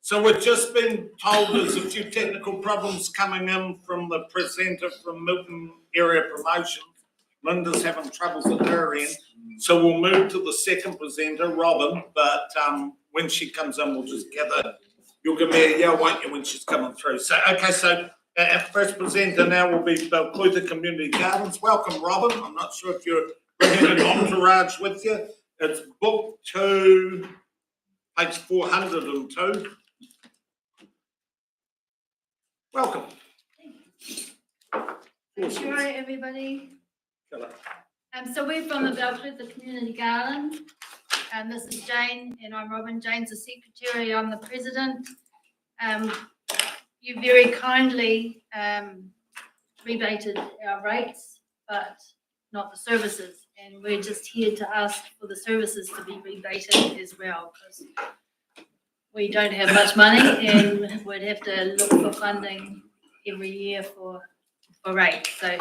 So we've just been told there's a few technical problems coming in from the presenter from Milton Area Promotions. Linda's having troubles at her end. So we'll move to the second presenter, Robin, but when she comes in, we'll just gather. You'll give me a yell, won't you, when she's coming through? So, okay, so our first presenter now will be Belkuta Community Gardens. Welcome, Robin. I'm not sure if you're bringing an entourage with you. It's book 2, page 402. Welcome. Sure, everybody. Hello. So we're from the Belkuta Community Garden, and this is Jane, and I'm Robin. Jane's the secretary. I'm the president. You very kindly rebated our rates, but not the services, and we're just here to ask for the services to be rebated as well, because we don't have much money, and we'd have to look for funding every year for rates. So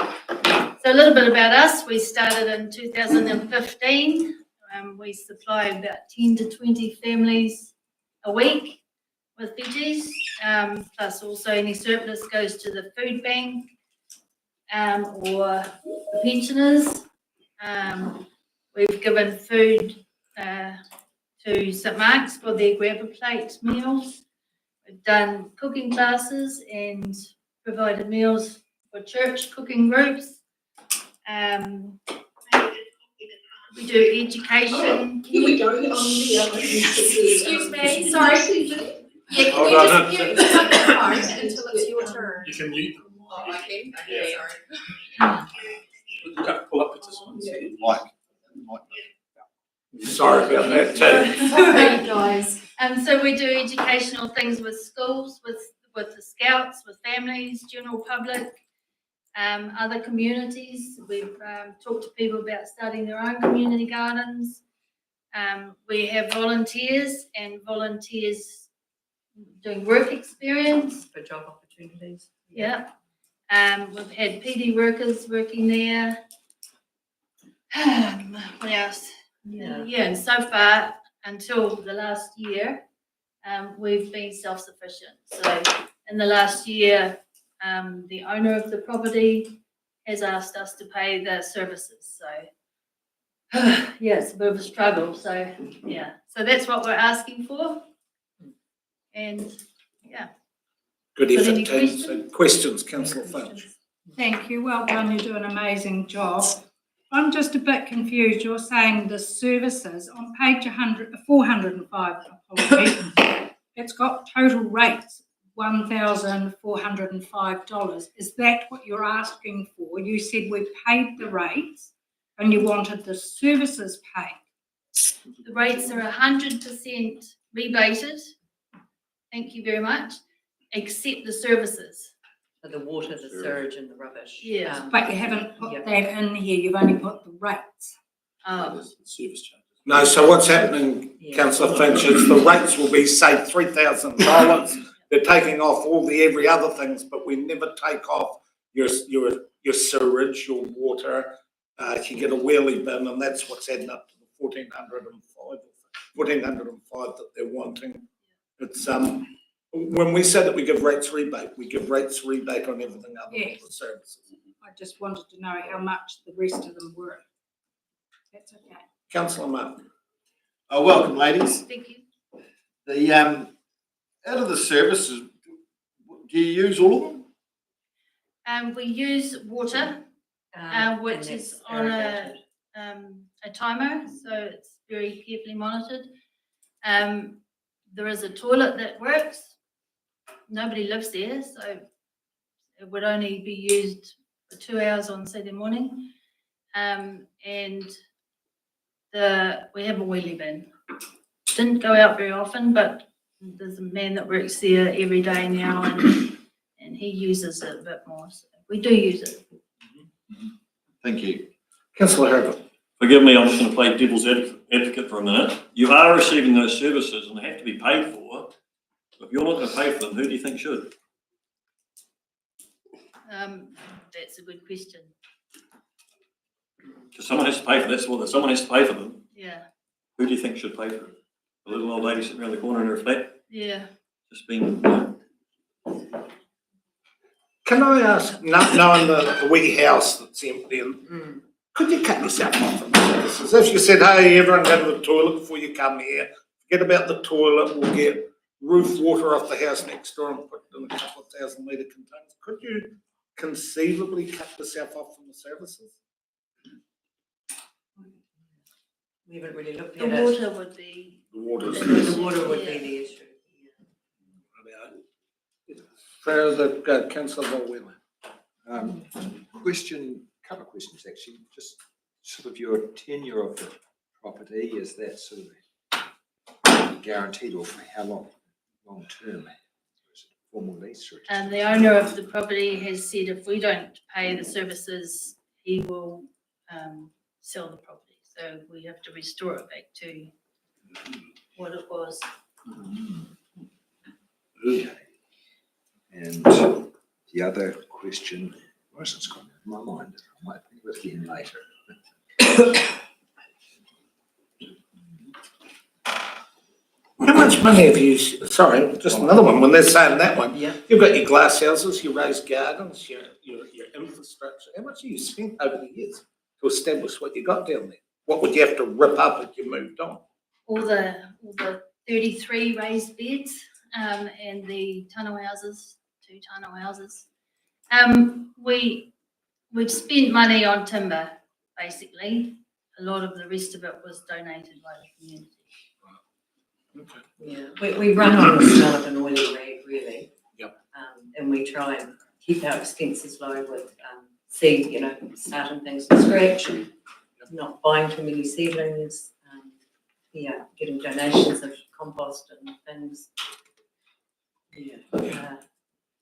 a little bit about us. We started in 2015. We supply about 10 to 20 families a week with veggies, plus also any surplus goes to the food bank or the pensioners. We've given food to St Mark's for their grab a plate meals. We've done cooking classes and provided meals for church cooking groups. We do education. Here we go. Excuse me. Sorry. Yeah, can you just mute the microphone until it's your turn? You can mute. Oh, I can? Okay, sorry. Pull up participants. Sorry about that too. Sorry, guys. So we do educational things with schools, with the scouts, with families, general public, other communities. We've talked to people about starting their own community gardens. We have volunteers and volunteers doing work experience. For job opportunities. Yeah. We've had PD workers working there. What else? Yeah, and so far, until the last year, we've been self-sufficient. So in the last year, the owner of the property has asked us to pay the services. So yeah, it's a bit of a struggle. So yeah, so that's what we're asking for. And yeah. Good Got effort, any team. questions? So questions, Councillor Finch. Thank you. Well done. You do an amazing job. I'm just a bit confused. You're saying the services on page 405, apologies, it's got total rates, $1,405. Is that what you're asking for? You said we paid the rates and you wanted the services paid. The rates are 100% rebated. Thank you very much. Except the services. So the water, the sewage and the rubbish. Yeah. But you haven't put that in here. You've only put the rates. Service charges. No, so what's happening, Councillor Finch, is the rates will be, say, $3,000. They're taking off all the every other things, but we never take off your sewage, your water. You get a wheelie bin, and that's what's adding up to the 1,405 that they're wanting. It's when we say that we give rates rebate on everything other than the services. I just wanted to know how much the rest of them were. That's okay. Councillor Martin. Welcome, ladies. Thank you. The out of the services, do you use all of them? We use water, which is on a timer, so it's very carefully monitored. There is a toilet that works. Nobody lives there, so it would only be used for 2 hours on Saturday morning. And we have a wheelie bin. Didn't go out very often, but there's a man that works there every day now, and he uses it a bit more. So we do use it. Thank you. Councillor Herbert. Forgive me, I'm just going to play devil's advocate for a minute. You are receiving those services and they have to be paid for. If you're not going to pay for them, who do you think should? That's a good question. Because someone has to pay for this. Well, someone has to pay for them. Yeah. Who do you think should pay for it? A little old lady sitting around the corner in her flat, Yeah. just been, Can I ask, knowing the wee house that's empty, could you cut yourself off from the services? If you said, hey, everyone go to the toilet before you come here, forget about the toilet, we'll get roof water off the house next door and put it in a couple of 1,000-litre containers. Could you conceivably cut yourself off from the services? We haven't really looked The at it. water would be. The water's The water would be the issue. Further, councillor Volwell. Couple of questions actually, just sort of your tenure of the property, is that sort of guaranteed or for how long term? Is it a formal lease or? And the owner of the property has said if we don't pay the services, he will sell the property. So we have to restore it back to what it was. Okay. And the other question, where's it's gone out of my mind, I might think of it again later. How much money have you, sorry, just another one, when they're saying that one, Yeah. you've got your glass houses, your raised gardens, your infrastructure. How much have you spent over the years to establish what you got down there? What would you have to rip up if you moved on? All the 33 raised beds and the tunnel houses, 2 tunnel houses. We've spent money on timber, basically. A lot of the rest of it was donated by the community. Yeah, we run on the smell of an oily rag, really. Yep. And we try and keep our expenses low with starting things from scratch, not buying too many seedlings, getting donations of compost and things. Yeah.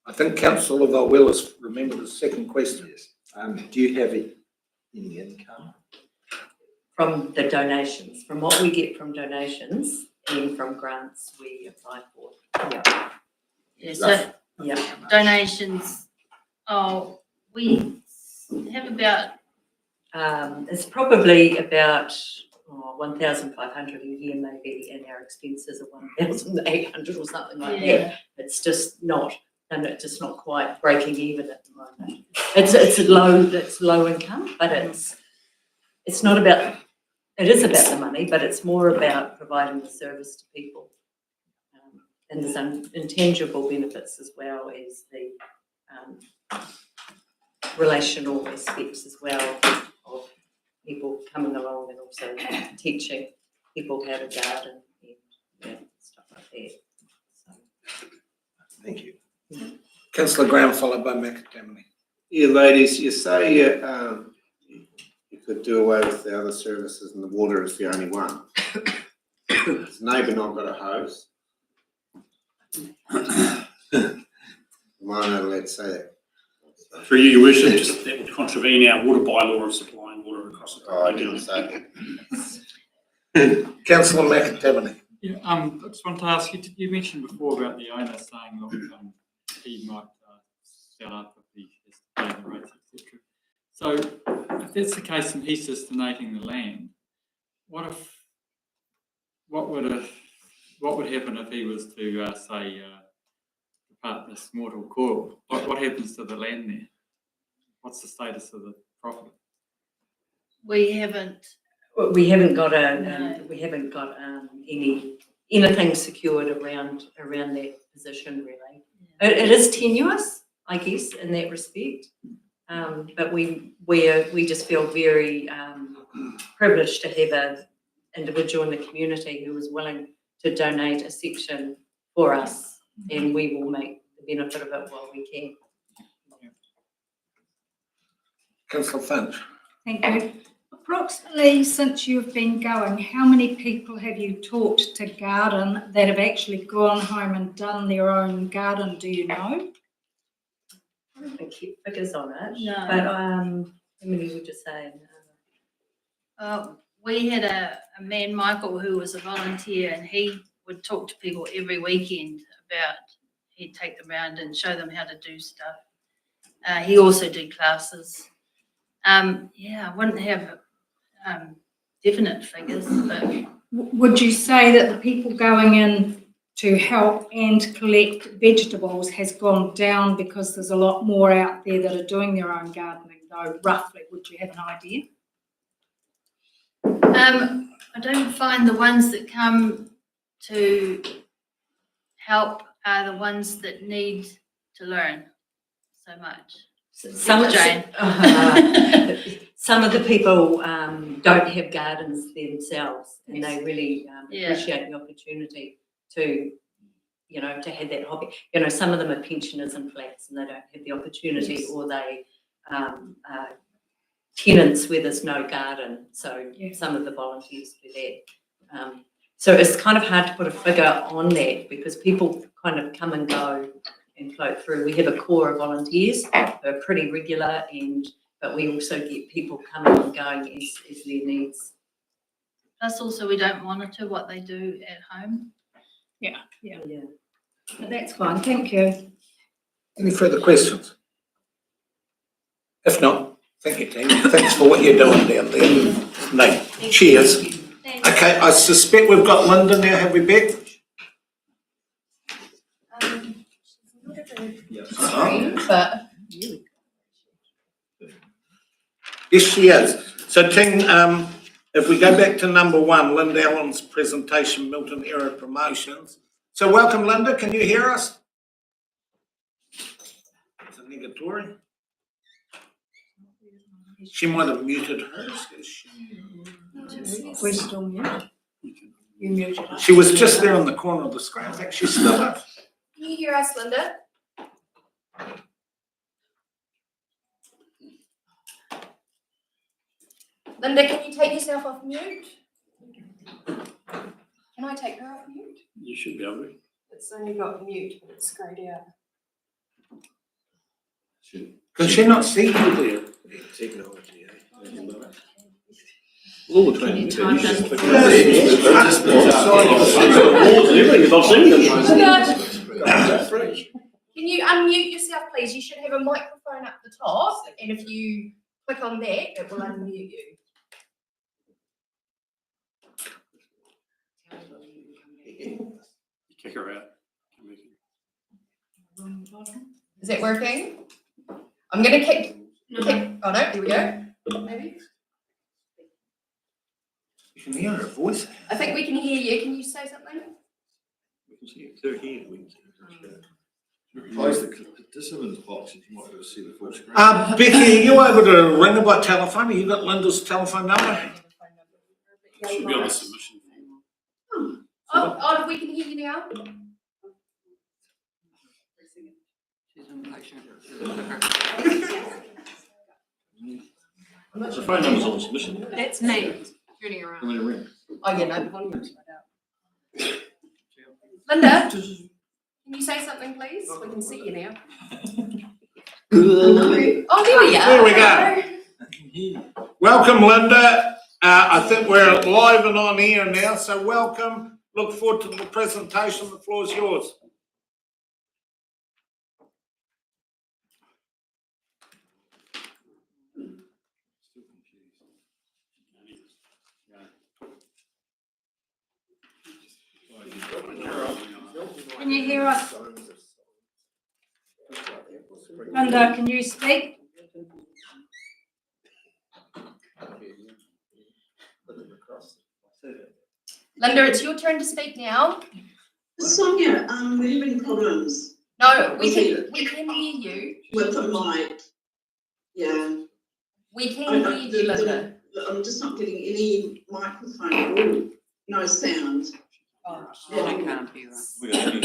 I think councillor Volwell has remembered the second question. Yes. Do you have any income? From the donations, from what we get from donations and from grants we apply for. Yeah, so Yeah. donations, we have about, It's probably about 1,500 a year maybe, and our expenses are 1,800 or something like that. yeah, It's just not, and it's just not quite breaking even at the moment. It's low income, but it's not about, it is about the money, but it's more about providing the service to people. And there's some intangible benefits as well as the relational aspects as well of people coming along and also teaching people how to garden and stuff like that. So. Thank you. Councillor Graham, followed by McAtamney. Yeah, ladies, you say you could do away with the other services and the water is the only one. Has the neighbour not got a hose? Am I not allowed to say that? Through you, your worship, just that would contravene our water bylaw of supplying water across the. Oh, I didn't say that. Councillor McAtamney. Yeah, I just want to ask you, you mentioned before about the owner saying, look, he might sell up if he has to pay the rates, etc. So if that's the case and he's just donating the land, what would happen if he was to say depart this mortal coil? What happens to the land there? What's the status of the property? we haven't, got No. anything secured around that position really. It is tenuous, I guess, in that respect. But we just feel very privileged to have an individual in the community who is willing to donate a section for us, and we will make the benefit of it while we can. Councillor Finch. Thank you. Approximately since you've been going, how many people have you taught to garden that have actually gone home and done their own garden, do you know? I don't think keep figures on it, No. but how many would you say? we had a man, Michael, who was a volunteer, and he would talk to people every weekend about, he'd take them around and show them how to do stuff. He also did classes. I wouldn't have definite figures, but Would you say that the people going in to help and collect vegetables has gone down because there's a lot more out there that are doing their own gardening, though, roughly? Would you have an idea? I don't find the ones that come to help are the ones that need to learn so much. Some Jane. Some of the people don't have gardens themselves, and they really Yeah. appreciate the opportunity to, you know, to have that hobby. You know, some of them are pensioners in flats and they don't have the opportunity, Yes. or they tenants where there's no garden. So Yeah. some of the volunteers do that. So it's kind of hard to put a figure on that because people kind of come and go and float through. We have a core of volunteers who are pretty regular, but we also get people coming and going as their needs. Plus also we don't monitor what they do at home. Yeah. Yeah. But that's fine, thank you. Any further questions? If not, thank you, team. Thanks for what you're doing down there. No, cheers. Okay, I suspect we've got Linda now, have we, Beck? But Yes, she is. So, team, if we go back to number 1, Linda Allen's presentation, Milton Area Promotions. So, welcome, Linda. Can you hear us? It's a negatory. She might have muted hers. We're still muted. You muted us. She was just there in the corner of the screen. I think she's still up. can you hear us, Linda? Linda, can you take yourself off mute? Can I take her off mute? You should be able to. It's only got mute, but it's greyed out. Can she not see you there? Technology, All the Can you training. type in? Can you unmute yourself, please? You should have a microphone up the top, and if you click on that, it will unmute you. Kick her out. Is that working? I'm gonna kick, oh no, here we go. Maybe. You can hear her voice. I think we can hear you. Can you say something? We can see it. They're here. We can see it. Close the participants box and you might be able to see the full screen. Becky, are you able to ring her by telephone? Have you got Linda's telephone number? Should be on the submission. Oh, we can hear you now. The phone number's on the submission. That's me. Turning How many ring? Oh, yeah, no, the volume's right out. Linda, can you say something, please? We can see you now. Oh, there we are. There we go. Welcome, Linda. I think we're live and on air now, so welcome. Look forward to the presentation. The floor is yours. Can you hear us? Linda, can you speak? Linda, it's your turn to speak now. Sonia, we're having problems No, we can hear you. with the mic. Yeah. We can hear you, Linda. I'm just not getting any microphone at all. No sound. Then I can't hear us. We got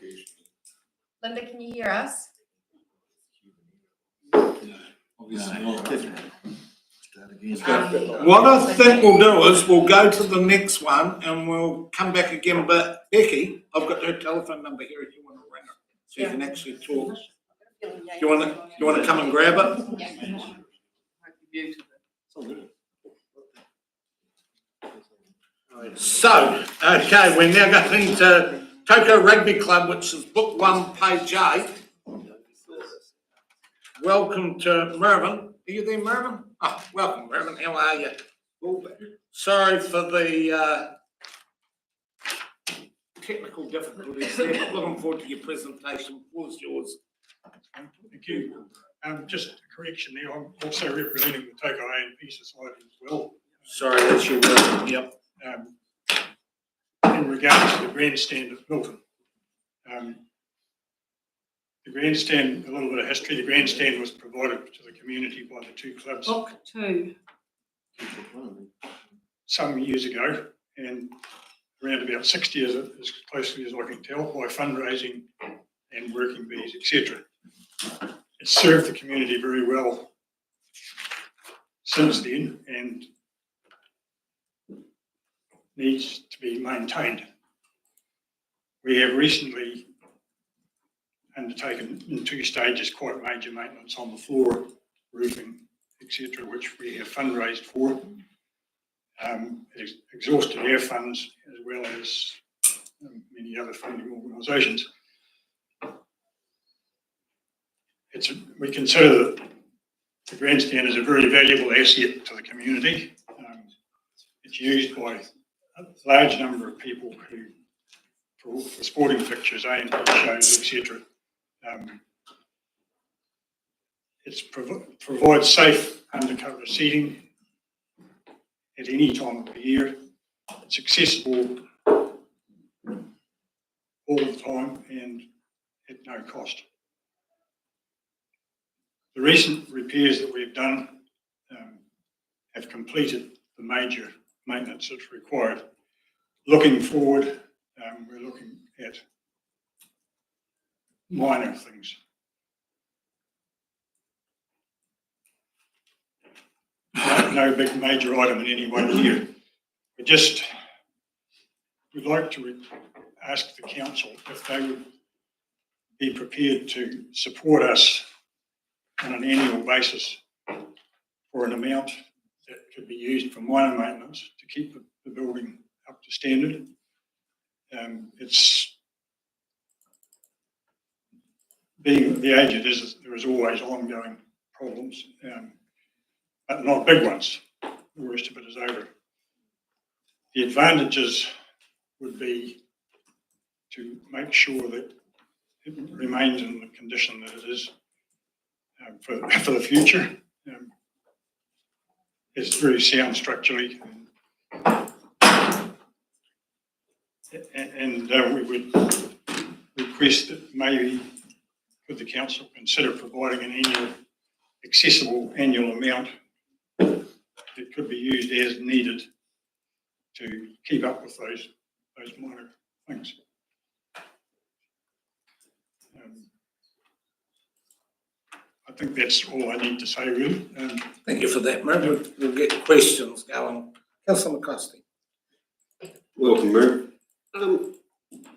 you. Linda, can you hear us? Obviously not. Start again. What I think we'll do is we'll go to the next one and we'll come back again. But Becky, I've got her telephone number here if you want to ring her, so you can actually talk. Do you want to come and grab it? So, okay, we're now going to Coco Rugby Club, which is book 1, page 8. Welcome to Mervyn. Are you there, Mervyn? Oh, welcome, Mervyn. How are you? Sorry for the technical difficulties there, but looking forward to your presentation. Floor's yours. Thank you. Just a correction there, I'm also representing the Coco A&P Society as well. Sorry, that's your word. Yep. In regards to the grandstand at Milton. The grandstand, a little bit of history, the grandstand was provided to the community by the two clubs Book 2. some years ago, and around about 6 years, as closely as I can tell, by fundraising and working bees, etc. It's served the community very well since then and needs to be maintained. We have recently undertaken in 2 stages quite major maintenance on the floor, roofing, etc., which we have fundraised for. Exhausted air funds as well as many other funding organisations. We consider that the grandstand is a very valuable asset to the community. It's used by a large number of people who, for sporting fixtures, A&P shows, etc. It provides safe undercover seating at any time of the year. It's accessible all the time and at no cost. The recent repairs that we've done have completed the major maintenance that's required. Looking forward, we're looking at minor things. No big major item in any one year. We'd like to ask the council if they would be prepared to support us on an annual basis for an amount that could be used for minor maintenance to keep the building up to standard. It's being the age it is, there is always ongoing problems, but not big ones. The worst of it is over. The advantages would be to make sure that it remains in the condition that it is for the future. It's very sound structurally, and we would request that maybe could the council consider providing an accessible annual amount that could be used as needed to keep up with those minor things. I think that's all I need to say, really. Thank you for that, Mayor. We'll get questions going. Councillor McClusty. Welcome, Mayor. The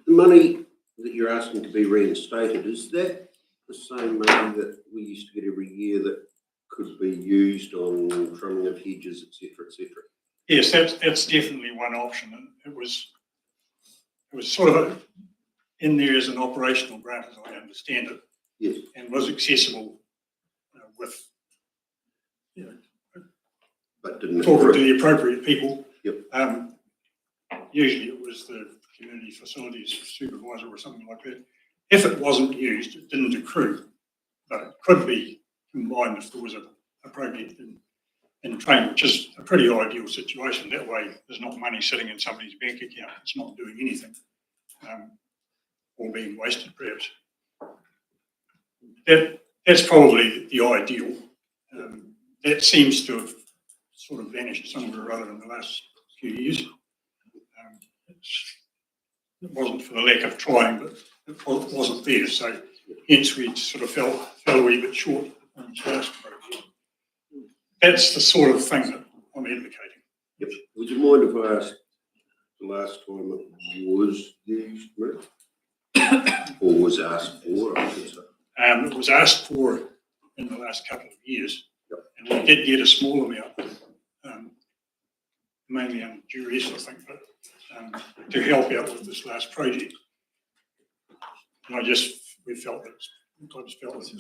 money that you're asking to be reinstated, is that the same money that we used to get every year that could be used on trimming of hedges, etc., etc.? Yes, that's definitely one option. And it was sort of in there as an operational grant, as I understand it. Yes. And was accessible with, but didn't talking to the appropriate people. Yep. Usually it was the community facilities supervisor or something like that. If it wasn't used, it didn't accrue, but it could be combined if there was a project in train, which is a pretty ideal situation. That way there's not money sitting in somebody's bank account. It's not doing anything or being wasted perhaps. That's probably the ideal. That seems to have sort of vanished somewhere or other in the last few years. It wasn't for the lack of trying, but it wasn't there. So hence we sort of fell a wee bit short on this last project. That's the sort of thing that I'm advocating. Yep. Would you mind if I asked the last time it was used, Mayor? Or was asked for, I should say? It was asked for in the last couple of years. Yep. And we did get a small amount, mainly on duress, I think, but to help out with this last project. And I just felt it was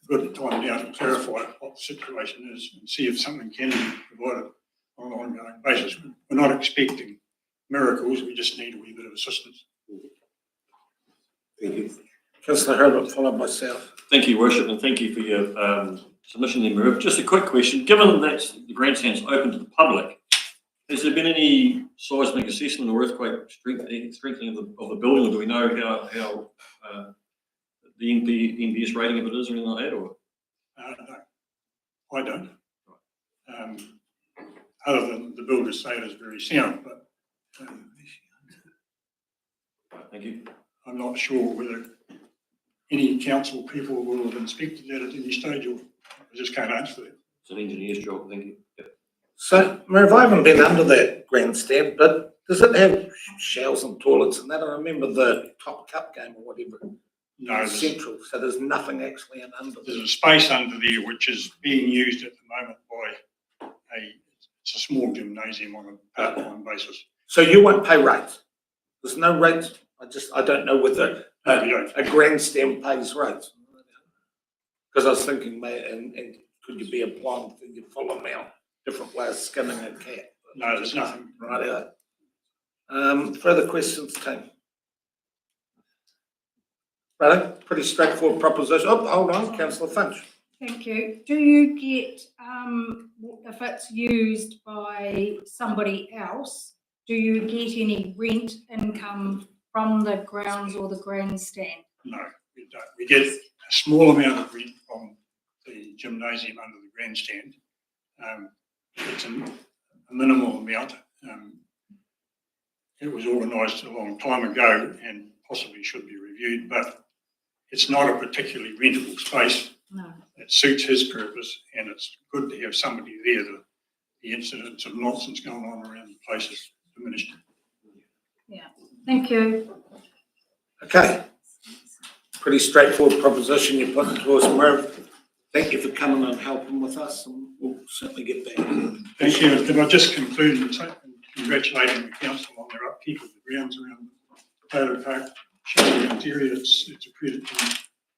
a good time now to clarify what the situation is and see if something can be provided. on an ongoing basis. We're not expecting miracles, we just need a wee bit of assistance. Thank you. Councillor Herbert, followed by South. Thank you, Worship, and thank you for your submission there, Miriam. Just a quick question. Given that the grandstand's open to the public, has there been any seismic assessment or earthquake strengthening of the building, or do we know how the NPS rating of it is or anything like that? Or? No, I don't. Other than the builders say it is very sound, but Thank you. I'm not sure whether any council people will have inspected that at any stage, or I just can't answer that. It's an engineer's job. Thank you. Yep. So, Merv, I haven't been under that grandstand, but does it have showers and toilets and that? I remember the Top Cup game or whatever. No, there's, Central, so there's nothing actually under there's there. a space under there which is being used at the moment by it's a small gymnasium on a part-time basis. So you won't pay rates? There's no rates? I don't know whether a grandstand pays rates. Because I was thinking, and could you be applying for your full amount, different way of skinning a cat? No, there's nothing. Right. Further questions, team? Right, pretty straightforward proposition. Oh, hold on, Councillor Finch. Thank you. Do you get, if it's used by somebody else, do you get any rent income from the grounds or the grandstand? No, we don't. We get a small amount of rent from the gymnasium under the grandstand. It's a minimal amount. It was organised a long time ago and possibly should be reviewed, but it's not a particularly rentable space. No. It suits his purpose, and it's good to have somebody there. The incidents of nonsense going on around the place is diminished. Yeah. Thank you. Okay. Pretty straightforward proposition you're putting to us, Merv. Thank you for coming and helping with us, and we'll certainly get back. Thank you. Can I just conclude and say, congratulating the council on their upkeep of the grounds around the Taylor Park Showgrounds area. It's a credit to them.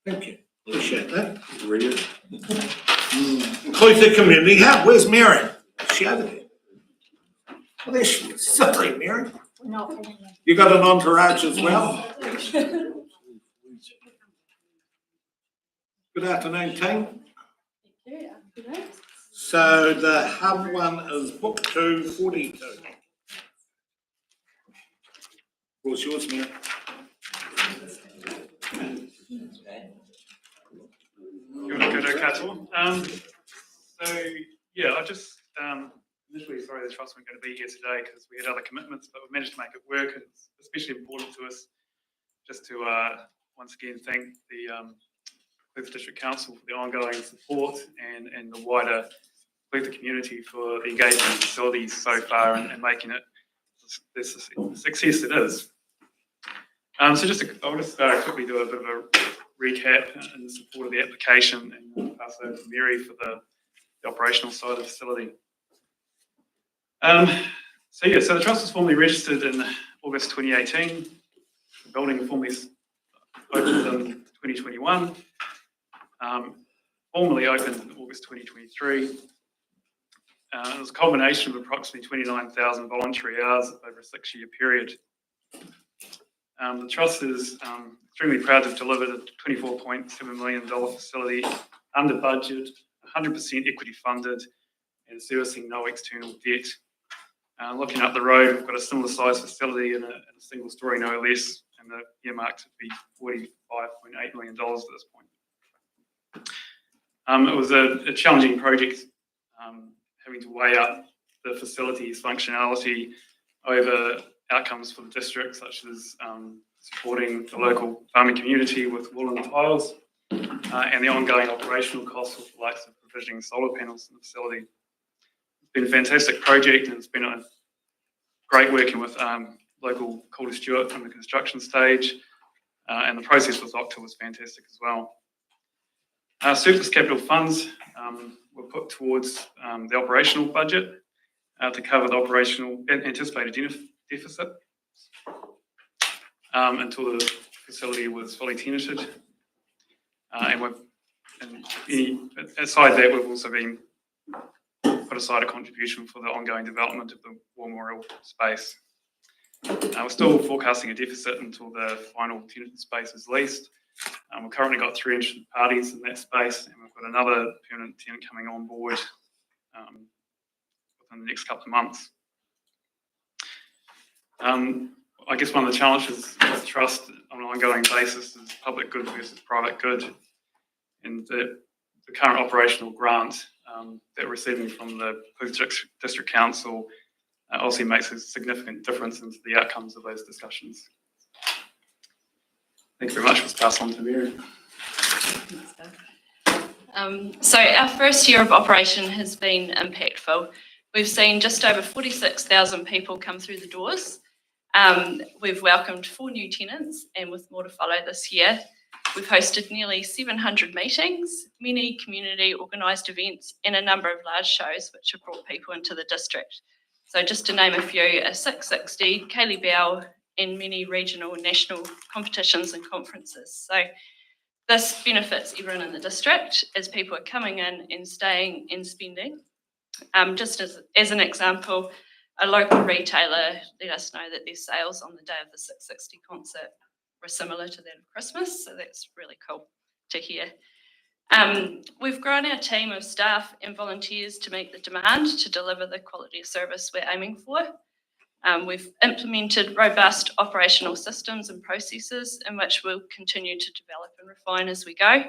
Thank you. Appreciate that. Really? Include the community. How? Where's Mary? Is she over there? Well, there she is. Sorry, Mary. You got an entourage as well? Good afternoon, team. So the hub one is book 242. What's yours, Mary? Good Castle. So yeah, I just initially sorry the trust weren't going to be here today because we had other commitments, but we managed to make it work. And it's especially important to us just to once again thank the Clifton District Council for the ongoing support and the wider Clifton community for the engagement in facilities so far and making it the success it is. So I'll just quickly do a bit of a recap in support of the application and pass over to Mary for the operational side of the facility. So the trust was formally registered in August 2018. The building formally opened in 2021. Formally opened in August 2023. It was a combination of approximately 29,000 voluntary hours over a 6-year period. The Trust is extremely proud to have delivered a $24.7 million facility under budget, 100% equity funded, and servicing no external debt. Looking up the road, we've got a similar size facility in a single story, no less, and the earmarked to be $45.8 million at this point. It was a challenging project, having to weigh up the facility's functionality over outcomes for the district, such as supporting the local farming community with wool and tiles, and the ongoing operational costs with the likes of provisioning solar panels in the facility. It's been a fantastic project, and it's been a great working with local Calder Stewart from the construction stage, and the process with Octa was fantastic as well. Surplus capital funds were put towards the operational budget to cover the operational anticipated deficit until the facility was fully tenanted. And aside that, we've also been put aside a contribution for the ongoing development of the War Memorial space. We're still forecasting a deficit until the final tenant space is leased. We've currently got 3 interested parties in that space, and we've got another permanent tenant coming on board within the next couple of months. I guess one of the challenges with trust on an ongoing basis is public good versus private good, and the current operational grant that we're receiving from the Perth District Council obviously makes a significant difference into the outcomes of those discussions. Thank you very much. Let's pass on to Mary. So our first year of operation has been impactful. We've seen just over 46,000 people come through the doors. We've welcomed 4 new tenants, and with more to follow this year. We've hosted nearly 700 meetings, many community organised events, and a number of large shows which have brought people into the district. So just to name a few, a 660, Kaylee Bell, and many regional and national competitions and conferences. So this benefits everyone in the district as people are coming in and staying and spending. Just as an example, a local retailer let us know that their sales on the day of the 660 concert were similar to that of Christmas, so that's really cool to hear. We've grown our team of staff and volunteers to meet the demand to deliver the quality of service we're aiming for. We've implemented robust operational systems and processes in which we'll continue to develop and refine as we go.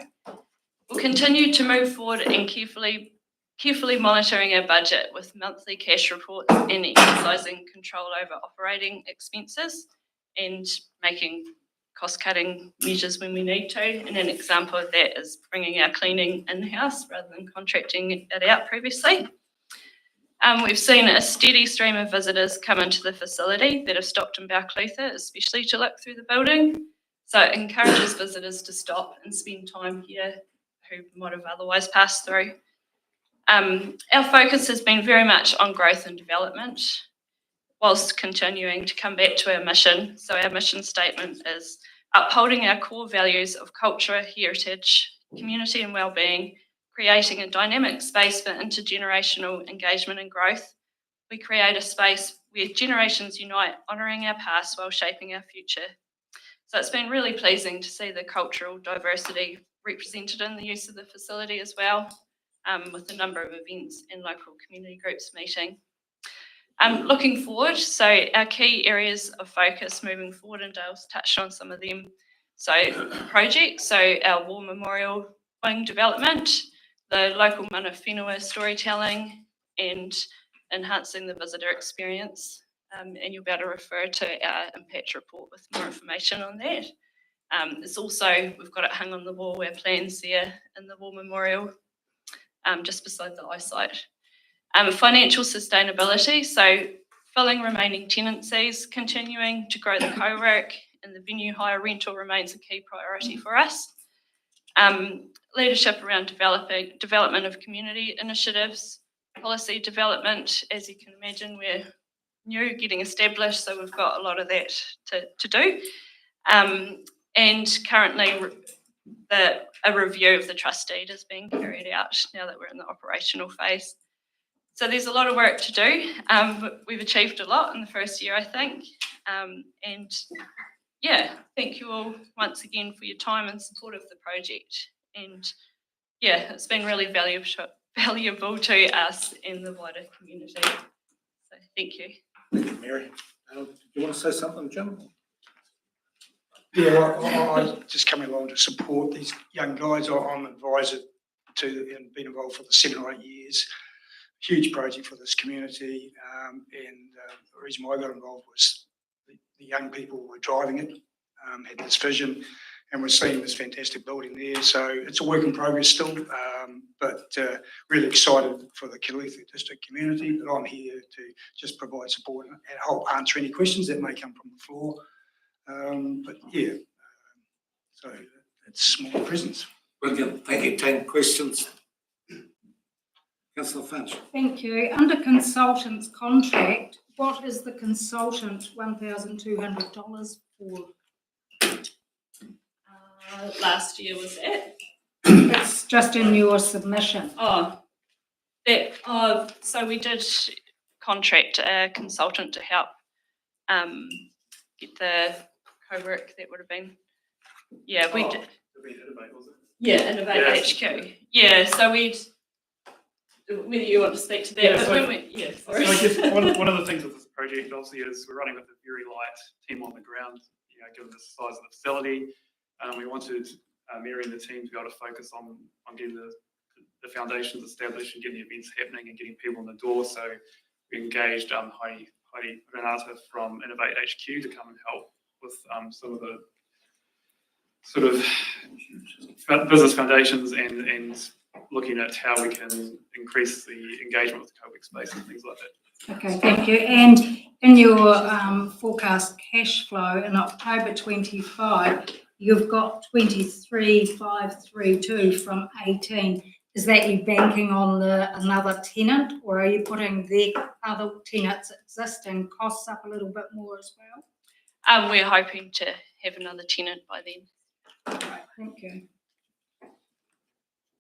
We'll continue to move forward and carefully monitoring our budget with monthly cash reports and exercising control over operating expenses and making cost-cutting measures when we need to. And an example of that is bringing our cleaning in-house rather than contracting it out previously. We've seen a steady stream of visitors come into the facility that have stopped in Balclutha, especially to look through the building. So it encourages visitors to stop and spend time here who might have otherwise passed through. Our focus has been very much on growth and development, whilst continuing to come back to our mission. So our mission statement is upholding our core values of culture, heritage, community and wellbeing, creating a dynamic space for intergenerational engagement and growth. We create a space where generations unite, honouring our past while shaping our future. So it's been really pleasing to see the cultural diversity represented in the use of the facility as well, with a number of events and local community groups meeting. Looking forward, so our key areas of focus moving forward, and Dale's touched on some of them. So projects, so our War Memorial wing development, the local mana whenua storytelling, and enhancing the visitor experience. And you'll be able to refer to our impact report with more information on that. It's also, we've got it hung on the wall, our plans there in the War Memorial, just beside the eyesight. Financial sustainability, so filling remaining tenancies, continuing to grow the co-work, and the venue hire rental remains a key priority for us. Leadership around development of community initiatives, policy development. As you can imagine, we're new, getting established, so we've got a lot of that to do. And currently a review of the trust deed is being carried out now that we're in the operational phase. So there's a lot of work to do. We've achieved a lot in the first year, I think. And yeah, thank you all once again for your time and support of the project. And yeah, it's been really valuable to us and the wider community. So thank you. Thank you, Mary. Do you want to say something, Jim? Yeah, I just coming along to support these young guys. I'm advisor to and been involved for the 7 or 8 years. Huge project for this community, and the reason why I got involved was the young people were driving it, had this vision, and we're seeing this fantastic building there. So it's a work in progress still, but really excited for the Kilifi district community. But I'm here to just provide support and help answer any questions that may come from the floor. But yeah, so it's my presence. Brilliant. Thank you. 10 questions. Councillor Finch. Thank you. Under consultant's contract, what is the consultant $1,200 for? Last year was it? It's just in your submission. Oh, So we did contract a consultant to help get the co-work that would have been. Yeah, we did. Yeah, Innovate HQ. Yeah, so whether you want to speak to that, Yeah, but so- when we, yeah, So sorry. I guess one of the things with this project obviously is we're running with a very light team on the ground, given the size of the facility. We wanted Mary and the team to be able to focus on getting the foundations established and getting the events happening and getting people in the door. So we engaged Heidi Renata from Innovate HQ to come and help with some of the sort of business foundations and looking at how we can increase the engagement with the co-work space and things like that. Okay, thank you. And in your forecast cash flow in October 25, you've got 23,532 from 18. Is that you banking on another tenant, or are you putting the other tenants' existing costs up a little bit more as well? We're hoping to have another tenant by then. Right, thank you.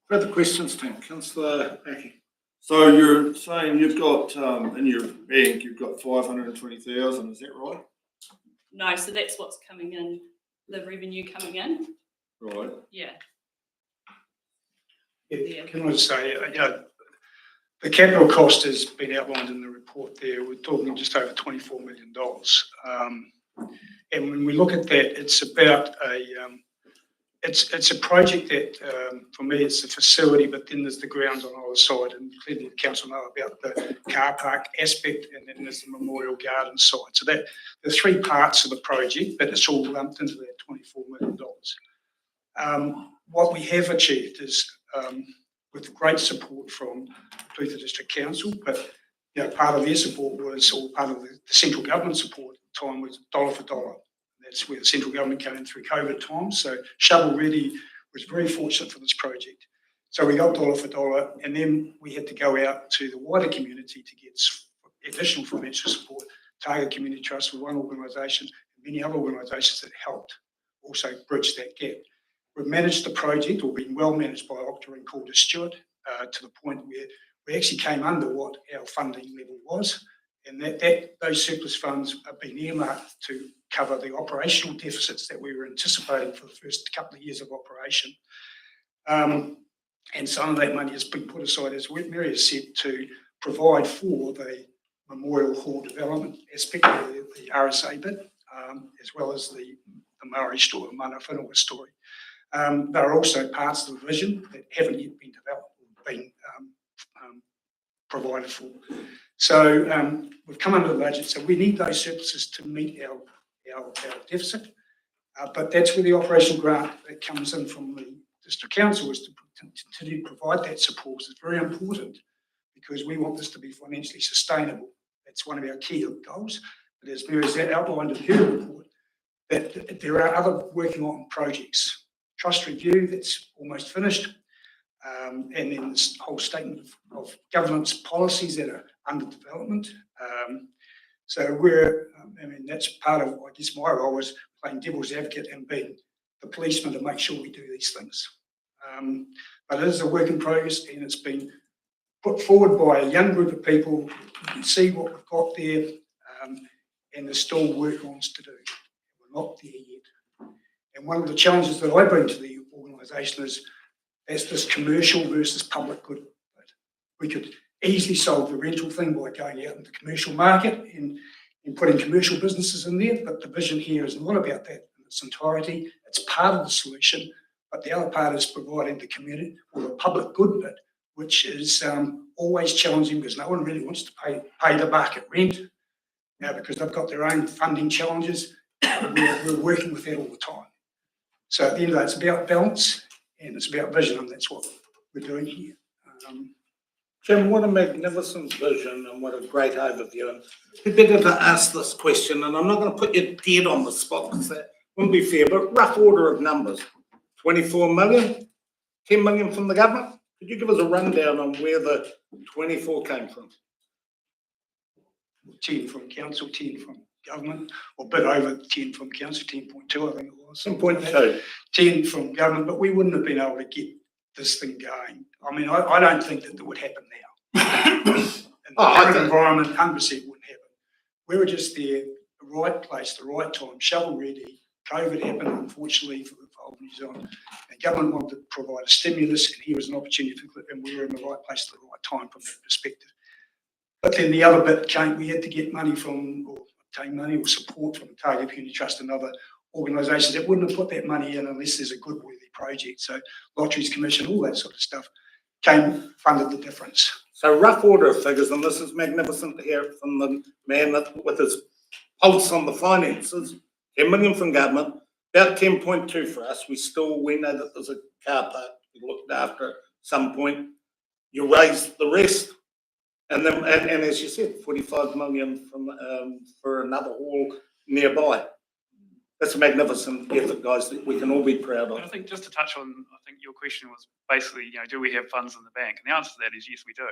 Further questions, Tim? Councillor Aki. So you're saying you've got, in your bank, you've got 520,000, is that right? No, so that's what's coming in, the revenue coming in. Right. Yeah. Yeah, can I say, the capital cost has been outlined in the report there. We're talking just over $24 million. And when we look at that, it's about it's a project that, for me, it's the facility, but then there's the grounds on either side, and clearly the council know about the car park aspect, and then there's the memorial garden side. So that the three parts of the project, but it's all lumped into that $24 million. What we have achieved is, with great support from Clutha District Council, but part of their support was, or part of the central government support at the time was dollar for dollar. That's where the central government came in through COVID times. So Shovel Ready was very fortunate for this project. So we got dollar for dollar, and then we had to go out to the wider community to get additional financial support. Target Community Trust was one organisation, and many other organisations that helped also bridge that gap. We've managed the project, or been well managed by Octa and Calder Stewart, to the point where we actually came under what our funding level was, and those surplus funds have been earmarked to cover the operational deficits that we were anticipating for the first couple of years of operation. And some of that money has been put aside, as Mary has said, to provide for the Memorial Hall development aspect of the RSA bit, as well as the Maori story, Mana Whenua story. There are also parts of the vision that haven't yet been developed or been provided for. So we've come under the budget, so we need those surpluses to meet our deficit. But that's where the operational grant that comes in from the District Council is to continue to provide that support. It's very important because we want this to be financially sustainable. That's one of our key goals. But as Mary has outlined in her report, that there are other working on projects. Trust review, that's almost finished. And then this whole statement of governance policies that are under development. So that's part of, I guess, my role is playing devil's advocate and being the policeman to make sure we do these things. But it is a work in progress, and it's been put forward by a young group of people. You can see what we've got there, and there's still work on us to do. We're not there yet. And one of the challenges that I bring to the organisation is that's this commercial versus public good. We could easily solve the rental thing by going out into the commercial market and putting commercial businesses in there, but the vision here is not about that in its entirety. It's part of the solution, but the other part is providing the community or the public good bit, which is always challenging because no one really wants to pay the market rent now because they've got their own funding challenges. We're working with that all the time. So at the end of the day, it's about balance and it's about vision, and that's what we're doing here. Jim, what a magnificent vision and what a great overview. And it'd be better to ask this question, and I'm not going to put you dead on the spot because that wouldn't be fair, but rough order of numbers. 24 million, 10 million from the government. Could you give us a rundown on where the 24 came from? 10 from council, 10 from government, or a bit over 10 from council, 10.2 I think it was. 10.2. 10 from government, but we wouldn't have been able to get this thing going. I mean, I don't think that would happen now. In the current environment, 100% wouldn't happen. We were just there, the right place, the right time, shovel ready. COVID happened, unfortunately, for the whole of New Zealand. The government wanted to provide a stimulus, and here was an opportunity for, and we were in the right place at the right time from that perspective. But then the other bit came, we had to get money from, or obtain money or support from the Target Community Trust and other organisations that wouldn't have put that money in unless there's a good worthy project. So Lotteries Commission, all that sort of stuff funded the difference. So rough order of figures, and this is magnificent to hear from the man with his pulse on the finances. 10 million from government, about 10.2 for us. We know that there's a car park we looked after at some point. You raise the rest, and then and as you said, 45 million from for another hall nearby. That's a magnificent effort, guys, that we can all be proud And I of. think just to touch on, I think your question was basically, do we have funds in the bank? And the answer to that is yes, we do.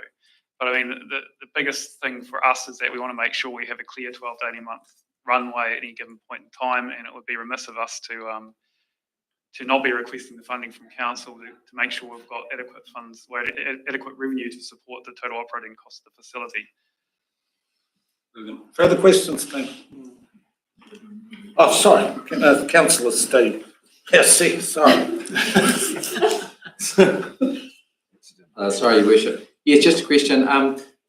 But I mean, the biggest thing for us is that we want to make sure we have a clear 12 to 18 month runway at any given point in time, and it would be remiss of us to not be requesting the funding from council to make sure we've got adequate funds, adequate revenue to support the total operating cost of the facility. Further questions, Steve? Oh, sorry, Councillor Steve. Yes, see, sorry. Sorry, Your Worship. Yes, just a question.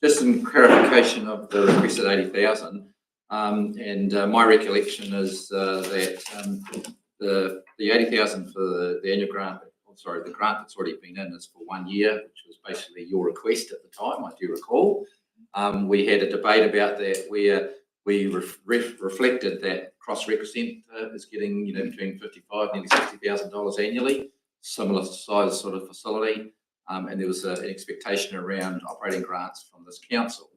Just some clarification of the requested 80,000. And my recollection is that the 80,000 for the annual grant, the grant that's already been in is for 1 year, which was basically your request at the time, I do recall. We had a debate about that where we reflected that Cross-Rec Centre is getting, between $55,000 nearly $60,000 annually, similar size sort of facility, and there was an expectation around operating grants from this council.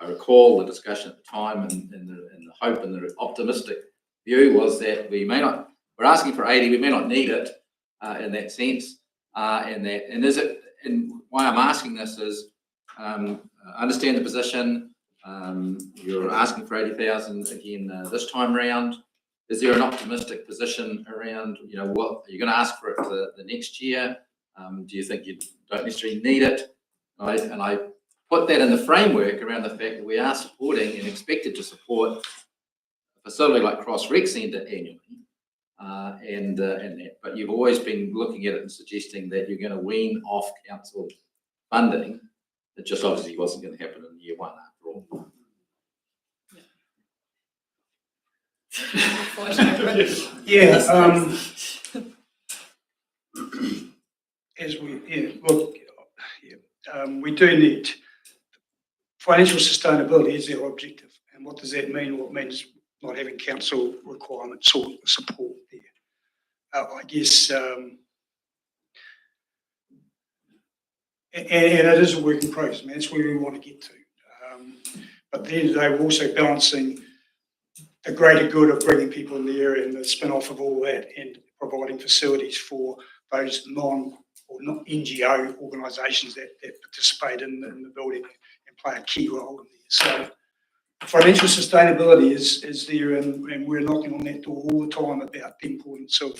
I recall the discussion at the time, and the hope and the optimistic view was that we're asking for 80, we may not need it in that sense, and why I'm asking this is, I understand the position. You're asking for 80,000 again this time round. Is there an optimistic position around, what are you going to ask for it for the next year? Do you think you don't necessarily need it? And I put that in the framework around the fact that we are supporting and expected to support a facility like Cross-Rec Centre annually, and that. But you've always been looking at it and suggesting that you're going to wean off council funding. It just obviously wasn't going to happen in year one after all. We do need financial sustainability is our objective. And what does that mean? Well, it means not having council requirements or support there. I guess, and it is a work in progress, man. That's where we want to get to. But then they were also balancing the greater good of bringing people in the area and the spin-off of all that and providing facilities for those non NGO organisations that participate in the building and play a key role in there. So financial sustainability is there, and we're knocking on that door all the time about the importance of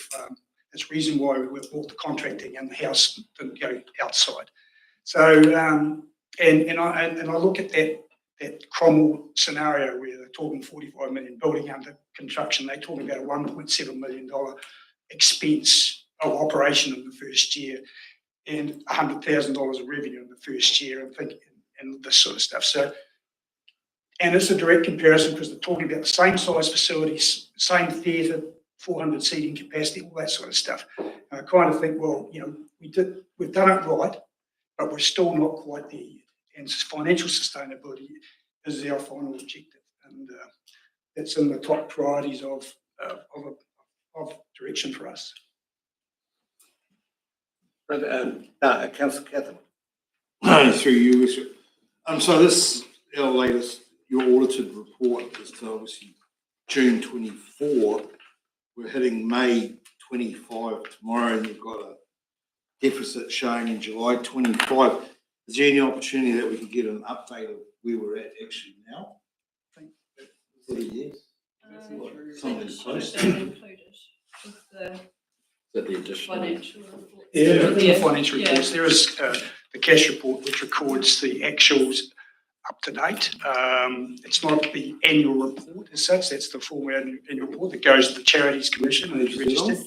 that's the reason why we've brought the contracting in-house to go outside. So and I look at that Cromwell scenario where they're talking 45 million building under construction. They're talking about a $1.7 million expense of operation in the first year and $100,000 of revenue in the first year, and this sort of stuff. So, and it's a direct comparison because they're talking about the same size facilities, same theatre, 400 seating capacity, all that sort of stuff. And I kind of think, well, we've done it right, but we're still not quite there yet. And financial sustainability is our final objective, and that's in the top priorities of direction for us. Councillor Catherine. Through you, Bishop. So this, our latest, your audited report is to obviously June 24. We're hitting May 25 tomorrow, and you've got a deficit showing in July 25. Is there any opportunity that we could get an update of where we're at actually now? I think that's yes. Something close. that the additional? Financial reports. Yeah, the Yeah. financial Yeah. reports, there is the cash report which records the actuals up to date. It's not the annual report as such, that's the full annual report that goes to the Charities Commission and is registered.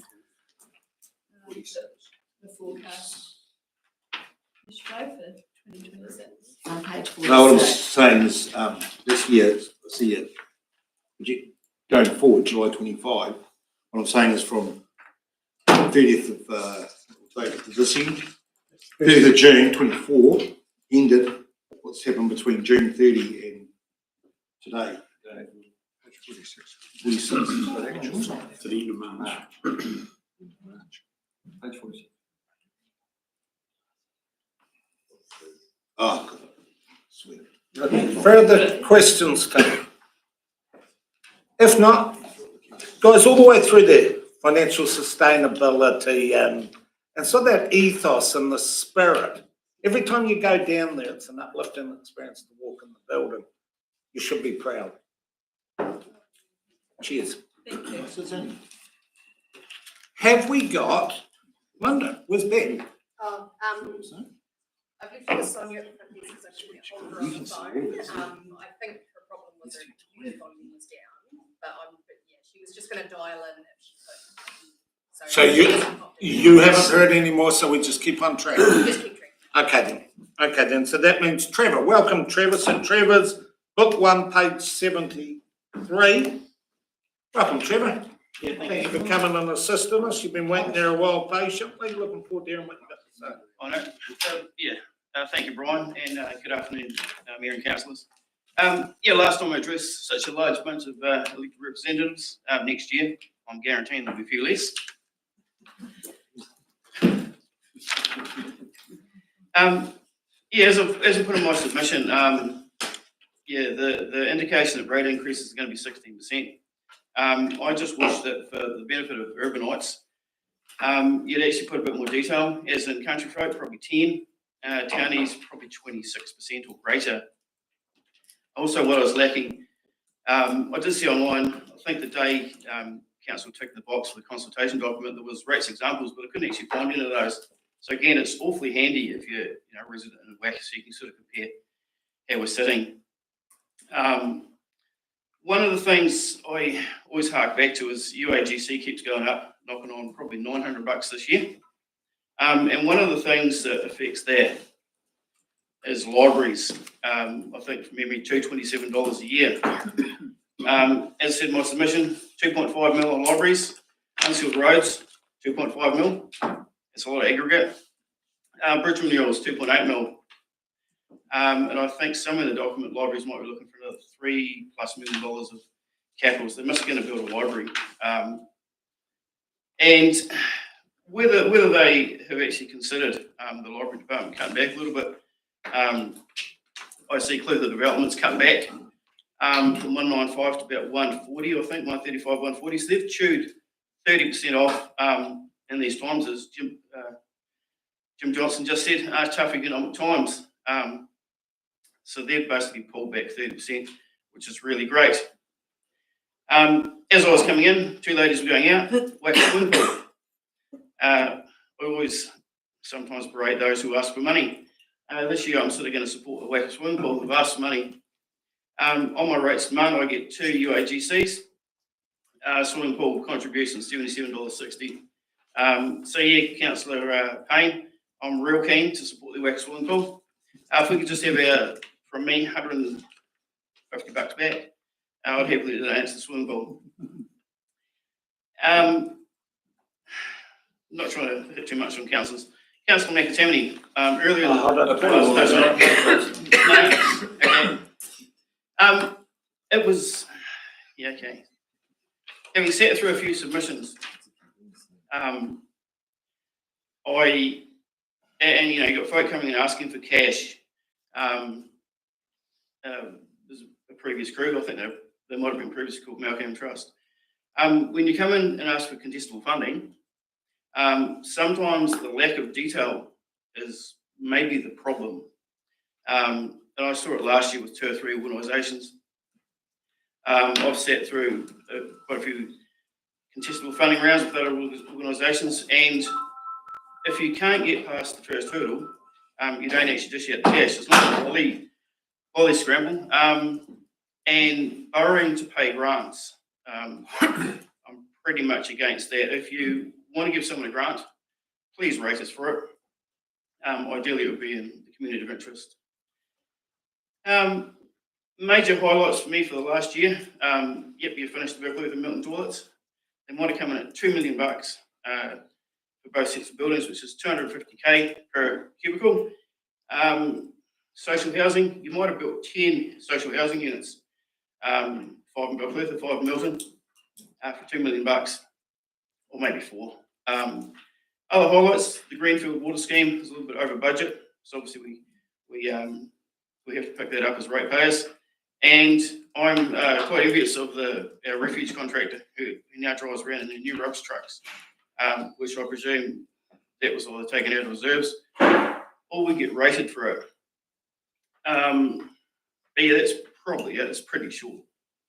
The forecast. Cash flow for 2026. On page No, what I'm 46. saying is, this year, going forward, July 25, what I'm saying is from 30th of, this year, 30th of June 24, ended, what's happened between June 30 and today? 46. To the end of March. Page 46. Oh, good. Sweet. Further questions, Tim? If not, guys, all the way through there, financial sustainability and so that ethos and the spirit. Every time you go down there, it's an uplifting experience to walk in the building. You should be proud. Cheers. Thank you. Have we got Linda? Where's Ben? Oh, I've left this on your front desk because I couldn't get hold of her on the phone. I think her problem was her computer volume was down, but yeah, she was just gonna dial in if she could. So you haven't heard any more, so we just keep on track. Just keep track. Okay then. So that means Trevor. Welcome, Trevor. So Trevor's book 1, page 73. Welcome, Trevor. Yeah, Thank you for coming and assisting us. You've been waiting there a while patiently. Looking forward to hearing what you've got to say. I know. Thank you, Brian, and good afternoon, Mayor and councillors. Last time I addressed such a large bunch of elected representatives. Next year, I'm guaranteeing there'll be a few less. As I put in my submission, the indication that rate increase is going to be 16%. I just wish that for the benefit of urbanites, you'd actually put a bit more detail, as in country folk, probably 10, townies, probably 26% or greater. Also, what I was lacking, I did see online, I think the day council ticked the box for the consultation document, there was rates examples, but I couldn't actually find any of those. So again, it's awfully handy if you're a resident in WAC, so you can sort of compare how we're sitting. One of the things I always hark back to is UAGC keeps going up, knocking on probably $900 this year. And one of the things that affects that is libraries. I think from memory, $227 a year. As I said in my submission, 2.5 mil on libraries, unsealed roads, 2.5 mil. It's a lot of aggregate. Bridge renewals, 2.8 mil. And I think some of the document libraries might be looking for another $3+ million of capitals. They're just going to build a library. And whether they have actually considered the library department cutting back a little bit, I see clearly the development's cut back from 195 to about 140, I think, 135, 140. So they've chewed 30% off in these times, as Jim Johnson just said, tough economic times. So they've basically pulled back 30%, which is really great. As I was coming in, two ladies were going out, whack a swimming pool. I always sometimes berate those who ask for money. This year I'm sort of going to support the Wacker swimming pool. They've asked for money. On my rates demand, I get 2 UAGCs. Swimming pool contribution, $77.60. So yeah, Councillor Payne, I'm real keen to support the Wacker swimming pool. If we could just have from me, $150 back, I'd happily answer the swimming pool. Not trying to hit too much on councillors. Councillor McAtamney, earlier. It was, okay. Having sat through a few submissions, you got folk coming and asking for cash. There's a previous crew, I think they might have been previously called Malcolm Trust. When you come in and ask for contestable funding, sometimes the lack of detail is maybe the problem. And I saw it last year with 2 or 3 organisations. I've sat through quite a few contestable funding rounds with other organisations, and if you can't get past the first hurdle, you don't actually dish out the cash. It's not wholly scramble. And borrowing to pay grants, I'm pretty much against that. If you want to give someone a grant, please rate us for it. Ideally, it would be in the community of interest. Major highlights for me for the last year. Yep, you finished the work with the Milton toilets. They might have come in at $2 million for both sets of buildings, which is $250K per cubicle. Social housing, you might have built 10 social housing units, 5 in Belfast and 5 in Milton, for $2 million, or maybe 4. Other highlights: the Greenfield water scheme is a little bit over budget, so obviously we have to pick that up as ratepayers. And I'm quite envious of our refuge contractor who now drives around in their new rubs trucks, which I presume that was all taken out of reserves, or we get rated for it. But yeah, that's probably it. It's pretty short.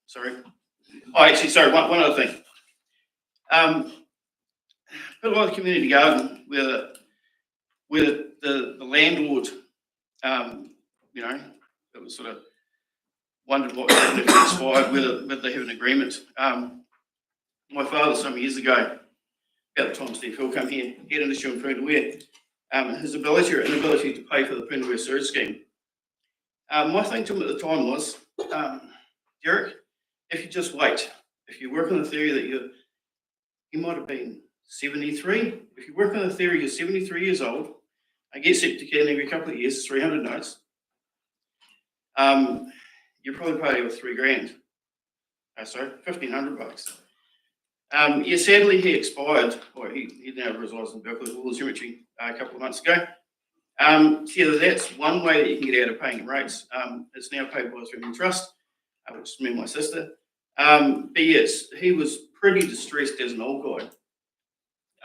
Sorry. Oh, actually, sorry. One other thing. Bit like the community garden, where the landlord, it was sort of wondered what would happen if it expired, whether they have an agreement. My father, some years ago, about the time Steve Hill came here, he had an issue in Poondaware. His ability or inability to pay for the Poondaware sewage scheme. My thing to him at the time was, Derek, if you just wait, if you work on the theory that you might have been 73. If you work on the theory you're 73 years old, I get septic in every couple of years, 300 notes. You're probably paid with $3,000. Sorry, $1,500. Yeah, sadly he expired, or he now resides in Berkeley Wool Cemetery a couple of months ago. So that's one way that you can get out of paying rates. It's now paid by the Family Trust, which is me and my sister. But yes, he was pretty distressed as an old guy.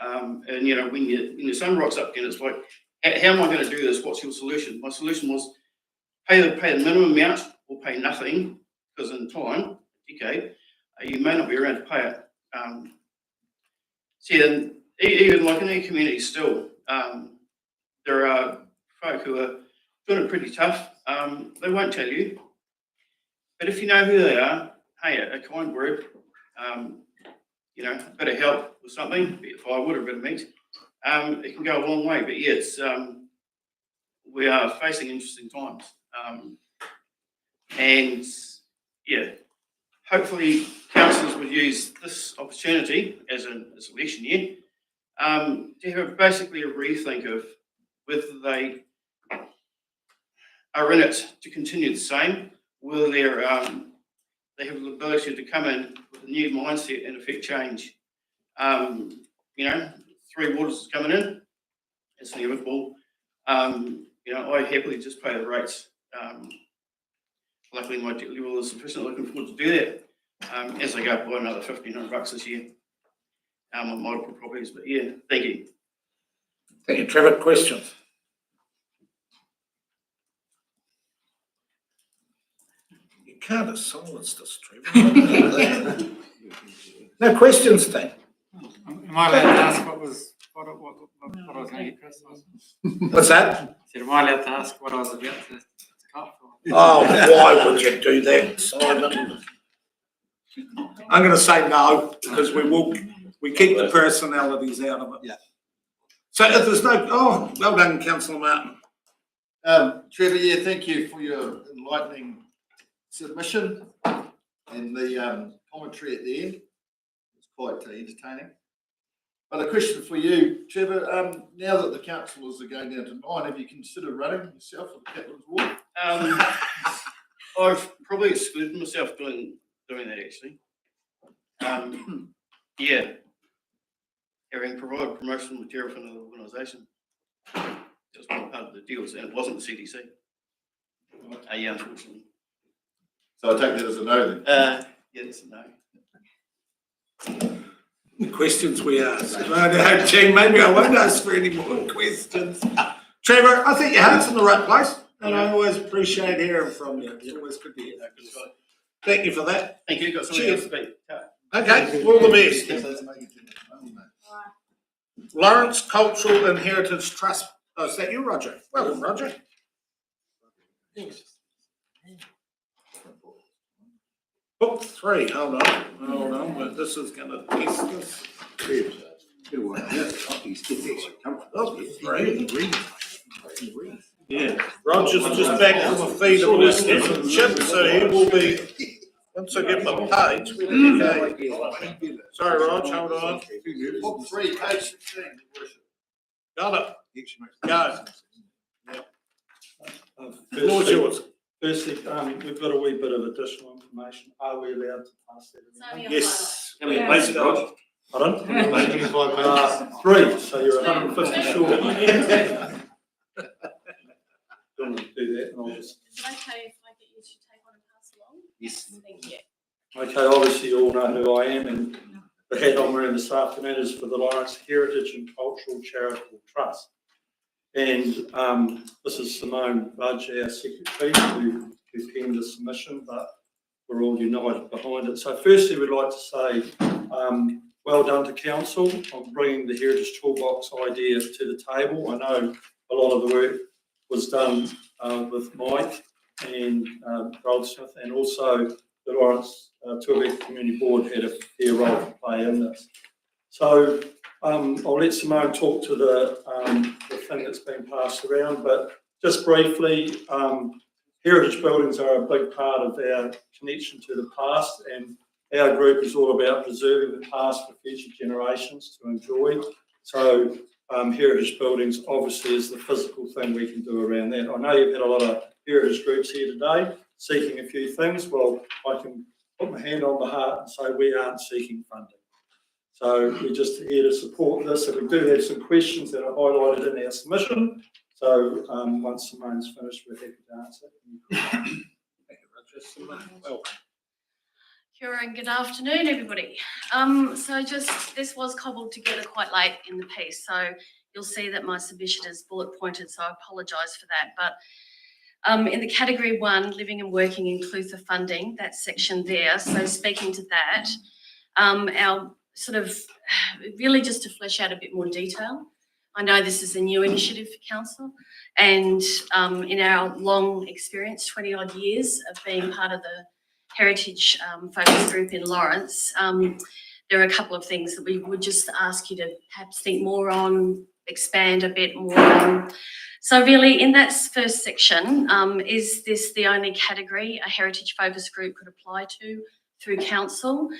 And when your son rocks up again, it's like, how am I going to do this? What's your solution? My solution was pay the minimum amount or pay nothing, because in time, okay, you may not be around to pay it. And even like in our community still, there are folk who are doing it pretty tough. They won't tell you, but if you know who they are, hey, a kind word, a bit of help with something, be it firewood or a bit of meat, it can go a long way. But yes, we are facing interesting times, and yeah, hopefully councillors would use this opportunity as an election year to have basically a rethink of whether they are in it to continue the same, whether they have the ability to come in with a new mindset and affect change. 3 waters is coming in, it's inevitable. I happily just pay the rates. Luckily my debt level is sufficient, looking forward to do that as I go up by another $1,500 this year on multiple properties. But yeah, thank you. Thank you, Trevor. Questions? You can't have silenced us, Trevor. No questions, then. Am I allowed to ask what I was going to Christmas? What's that? Am I allowed to ask what I was about to cut for? Oh, why would you do that, Simon? I'm going to say no, because we keep the personalities out of it. Yeah. So if there's no, well done, Councillor Martin. Trevor, yeah, thank you for your enlightening submission and the commentary at the end. It's quite entertaining. But a question for you, Trevor, now that the councillors are going down to 9, have you considered running yourself for the Captain's Ward? I've probably excluded myself doing that actually. Yeah, having provided promotional material for another organisation. That was one part of the deal, and it wasn't the CDC. Yeah, unfortunately. So I take that as a no then? Yeah, it's a no. The questions we ask. Right, Jane, maybe I won't ask for any more questions. Trevor, I think your heart's in the right place, and I always appreciate hearing from you. It's always good to hear that. Thank you for that. Thank you. Got something else to speak. Okay, all the best. Lawrence Cultural and Heritage Trust. Oh, is that you, Roger? Welcome, Roger. Book 3, hold on, but this is going to test this. Book 3. Yeah, Roger's just back from a feed of listeners and chips, so he will be, once I get my page. Okay. Sorry, Rog, hold on. Book 3, page 16. Got it. Go. Floor's yours. Firstly, we've got a wee bit of additional information. Are we allowed to pass that around? Yes. How many pages, Rog? Pardon? 3, so you're 150 short. Don't want to do that, and I'll just. Is it okay if I get you to take one and pass along? Yes. Thank you. Okay, obviously you all know who I am, and the hat I'm wearing this afternoon is for the Lawrence Heritage and Cultural Charitable Trust. And this is Simone Budge, our secretary, who penned the submission, but we're all united behind it. So firstly, we'd like to say well done to council on bringing the Heritage Toolbox idea to the table. I know a lot of the work was done with Mike and Goldsmith, and also the Lawrence Tuabeka Community Board had a fair role to play in this. So I'll let Simone talk to the thing that's been passed around, but just briefly, heritage buildings are a big part of our connection to the past, and our group is all about preserving the past for future generations to enjoy. So heritage buildings obviously is the physical thing we can do around that. I know you've had a lot of heritage groups here today seeking a few things. Well, I can put my hand on my heart and say we aren't seeking funding. So we're just here to support this, and we do have some questions that are highlighted in our submission. So once Simone's finished, we're happy to answer. Kia ora and good afternoon, everybody. This was cobbled together quite late in the piece, so you'll see that my submission is bullet pointed, so I apologise for that. But in the category 1, living and working inclusive funding, that section there, so speaking to that, our sort of really just to flesh out a bit more detail. I know this is a new initiative for council, and in our long experience, 20 odd years of being part of the Heritage Focus Group in Lawrence, there are a couple of things that we would just ask you to perhaps think more on, expand a bit more on. So really in that first section, is this the only category a Heritage Focus Group could apply to through council?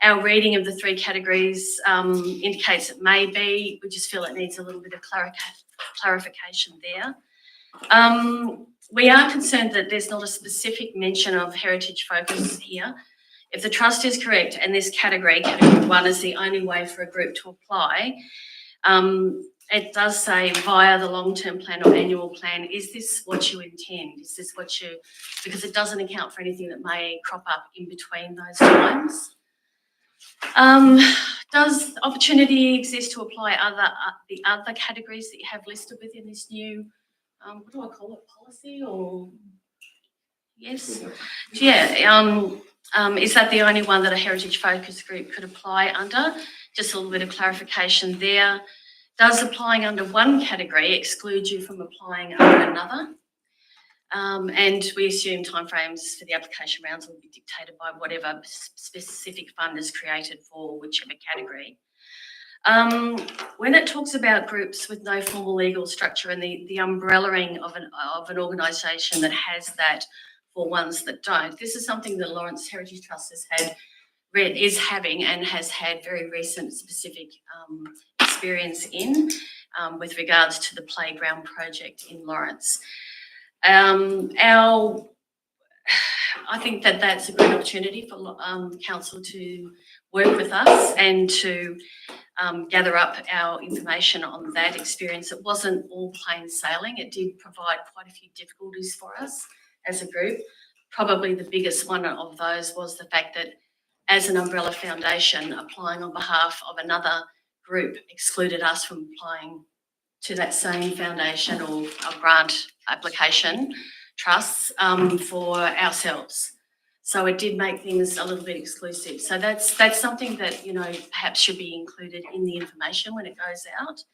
Our reading of the 3 categories indicates it may be. We just feel it needs a little bit of clarification there. We are concerned that there's not a specific mention of heritage focus here. If the trust is correct and this category 1 is the only way for a group to apply, it does say via the long-term plan or annual plan, is this what you intend? Is this what you, because it doesn't account for anything that may crop up in between those times. Does opportunity exist to apply the other categories that you have listed within this new, what do I call it, policy or? Yes. Yeah. Is that the only one that a heritage focus group could apply under? Just a little bit of clarification there. Does applying under one category exclude you from applying under another? And we assume timeframes for the application rounds will be dictated by whatever specific fund is created for whichever category. When it talks about groups with no formal legal structure and the umbrellaing of an organisation that has that for ones that don't, this is something that Lawrence Heritage Trust is having and has had very recent specific experience in with regards to the playground project in Lawrence. I think that that's a great opportunity for council to work with us and to gather up our information on that experience. It wasn't all plain sailing. It did provide quite a few difficulties for us as a group. Probably the biggest one of those was the fact that as an umbrella foundation, applying on behalf of another group excluded us from applying to that same foundation or a grant application trusts for ourselves. So it did make things a little bit exclusive. So that's something that, you know, perhaps should be included in the information when it goes out,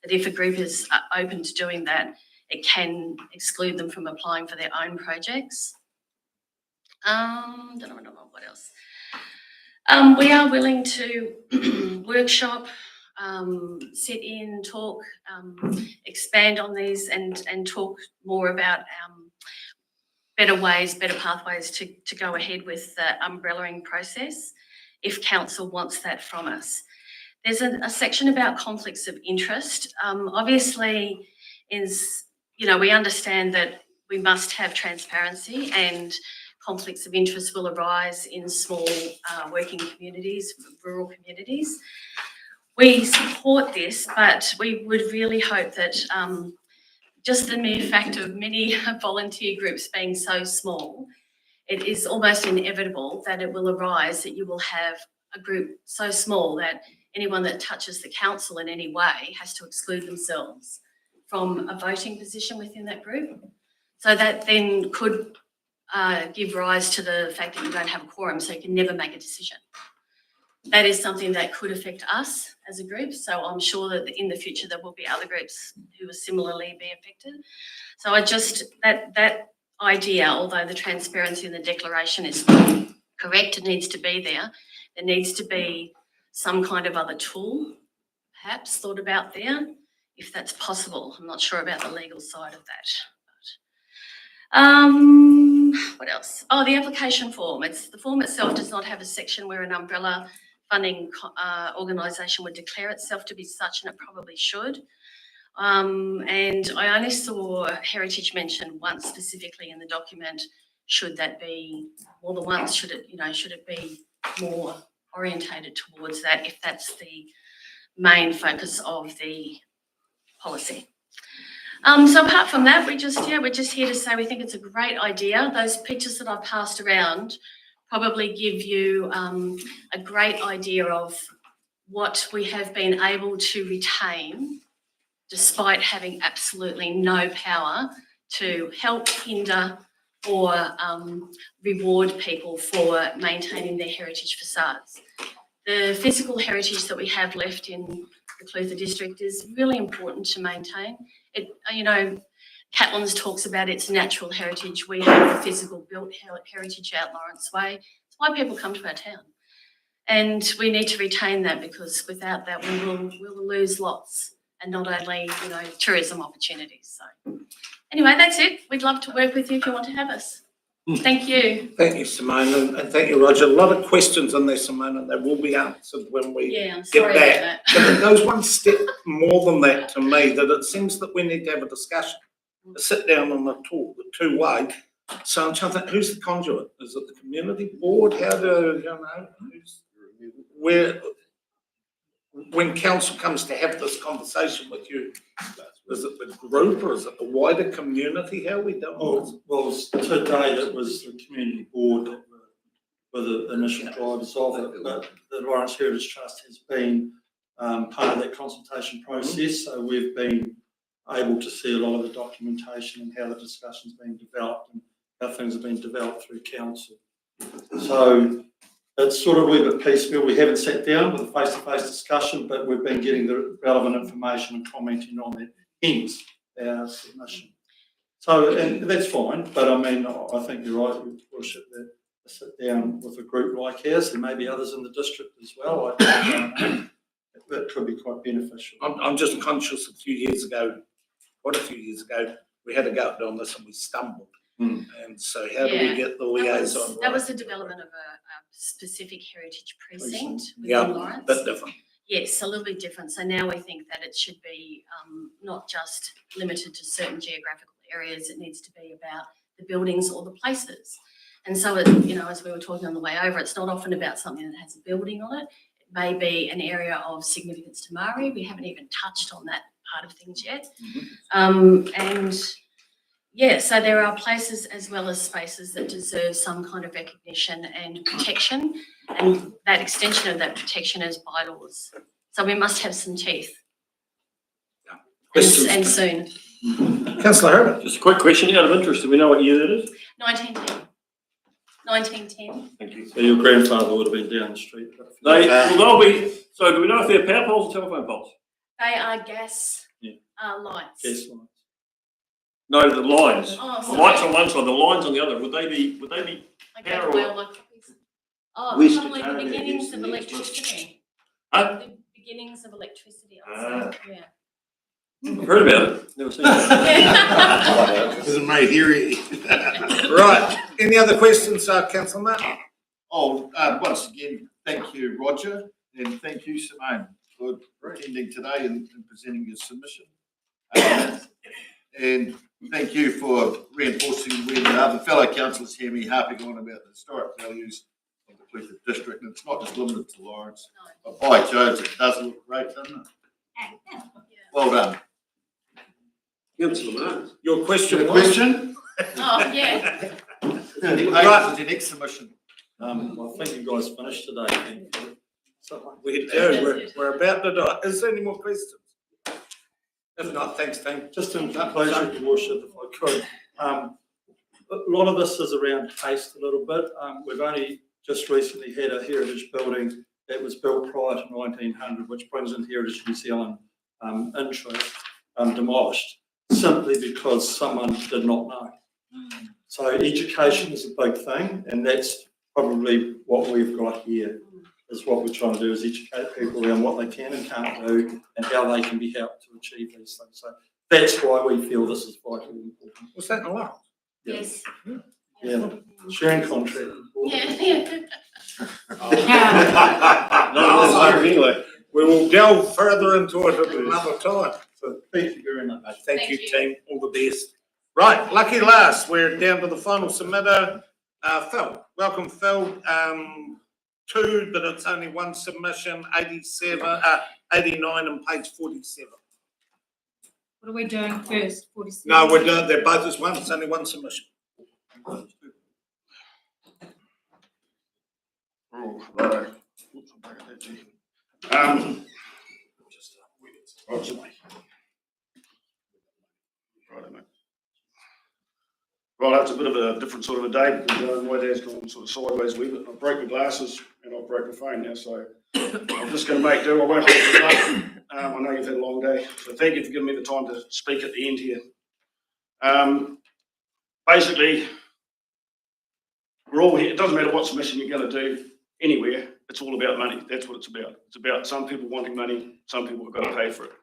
that if a group is open to doing that, it can exclude them from applying for their own projects. Don't know what else. We are willing to workshop, sit in, talk, expand on these and talk more about better ways, better pathways to go ahead with the umbrellaing process if council wants that from us. There's a section about conflicts of interest. Obviously, we understand that we must have transparency, and conflicts of interest will arise in small working communities, rural communities. We support this, but we would really hope that just the mere fact of many volunteer groups being so small, it is almost inevitable that it will arise that you will have a group so small that anyone that touches the council in any way has to exclude themselves from a voting position within that group. So that then could give rise to the fact that you don't have a quorum, so you can never make a decision. That is something that could affect us as a group. So I'm sure that in the future there will be other groups who will similarly be affected. So that idea, although the transparency in the declaration is correct, it needs to be there. There needs to be some kind of other tool, perhaps, thought about there, if that's possible. I'm not sure about the legal side of that. What else? Oh, the application form. The form itself does not have a section where an umbrella funding organisation would declare itself to be such, and it probably should. And I only saw heritage mentioned once specifically in the document. Should that be more than once? Should it be more orientated towards that, if that's the main focus of the policy? So apart from that, we're just here to say we think it's a great idea. Those pictures that I've passed around probably give you a great idea of what we have been able to retain despite having absolutely no power to help, hinder or reward people for maintaining their heritage facades. The physical heritage that we have left in the Clutha district is really important to maintain. Catlins talks about its natural heritage. We have the physical built heritage out Lawrence Way. It's why people come to our town. And we need to retain that, because without that we will lose lots, and not only tourism opportunities. So anyway, that's it. We'd love to work with you if you want to have us. Thank you. Thank you, Simone, and thank you, Roger. A lot of questions on there, Simone, and they will be answered when we I'm get sorry back. about But it goes one step more than that to me, that it seems that we need to have a discussion, a sit down and a talk, the two-way. So I'm trying to think, who's the conduit? Is it the community board? How do when council comes to have this conversation with you, is it the group or is it the wider community? How are we doing this? Well, today it was the community board that were the initial drivers of it, but the Lawrence Heritage Trust has been part of that consultation process, so we've been able to see a lot of the documentation and how the discussion's been developed and how things have been developed through council. So it's sort of a wee bit piecemeal. We haven't sat down with a face-to-face discussion, but we've been getting the relevant information and commenting on it, hence our submission. So, and that's fine, but I mean, I think you're right, we should sit down with a group like ours. There may be others in the district as well. I don't know. That could be quite beneficial. I'm just conscious quite a few years ago, we had a go on this and we stumbled. And so how do we get the liaison? That was the development of a specific heritage precinct within Yeah, Lawrence. that's different. Yes, a little bit different. So now we think that it should be not just limited to certain geographical areas. It needs to be about the buildings or the places. And so, as we were talking on the way over, it's not often about something that has a building on it. It may be an area of significance to Māori. We haven't even touched on that part of things yet. So there are places as well as spaces that deserve some kind of recognition and protection, and that extension of that protection is bylaws. So we must have some teeth. And soon. Councillor Herbert. Just a quick question out of interest. Do we know what year that is? 1910. 1910. Thank you. So your grandfather would have been down the street. They'll be, so do we know if they're power poles or telephone poles? They are gas Yeah. lights. Gas lines. No, the lines. Oh, The sorry. lights on one side, the lines on the other. Would they be Okay, power well, or? my copies. Oh, West probably the Italia beginnings is of the next one. electricity. Huh? The beginnings of electricity, I'd say, yeah. I've heard about it. Never seen it. Isn't made here. Right, any other questions, councillor Martin? Oh, once again, thank you, Roger, and thank you, Simone, for attending today and presenting your submission. And thank you for reinforcing when other fellow councillors hear me harping on about the historic values of the Clifford district, and it's not just limited to Lawrence. But by Jove, it does look great, doesn't it? Well done. Councillor Martin. Your question was? Question? Oh, yeah. Right, the next submission. I think you guys finished today. Thank you. We do, we're about to die. Is there any more questions? If not, thanks, team. Just in conclusion, Your Worship, if I could, a lot of this is around taste a little bit. We've only just recently had a heritage building that was built prior to 1900, which brings in Heritage New Zealand interest, demolished, simply because someone did not know. So education is a big thing, and that's probably what we've got here, is what we're trying to do, is educate people around what they can and can't do and how they can be helped to achieve these things. So that's why we feel this is vitally important. Was that allowed? Yes. Yeah, sharing contract. Yeah. Anyway, we will delve further into it at another time. So thank you very much. Thank you, team. All the best. Right, lucky last. We're down to the final submitter, Phil. Welcome, Phil. Two, but it's only one submission, 89 and page 47. What are we doing first? 47? No, we're doing, they're both as one. It's only one submission. Oh, right. Oops, I'm back at that, gee. Well, that's a bit of a different sort of a day because my day's gone sort of sideways a wee bit. I broke my glasses and I've broke my phone now, so I'm just going to make do. I won't hold it up. I know you've had a long day, so thank you for giving me the time to speak at the end here. Basically, we're all here. It doesn't matter what submission you're going to do anywhere. It's all about money. That's what it's about. It's about some people wanting money, some people have got to pay for it.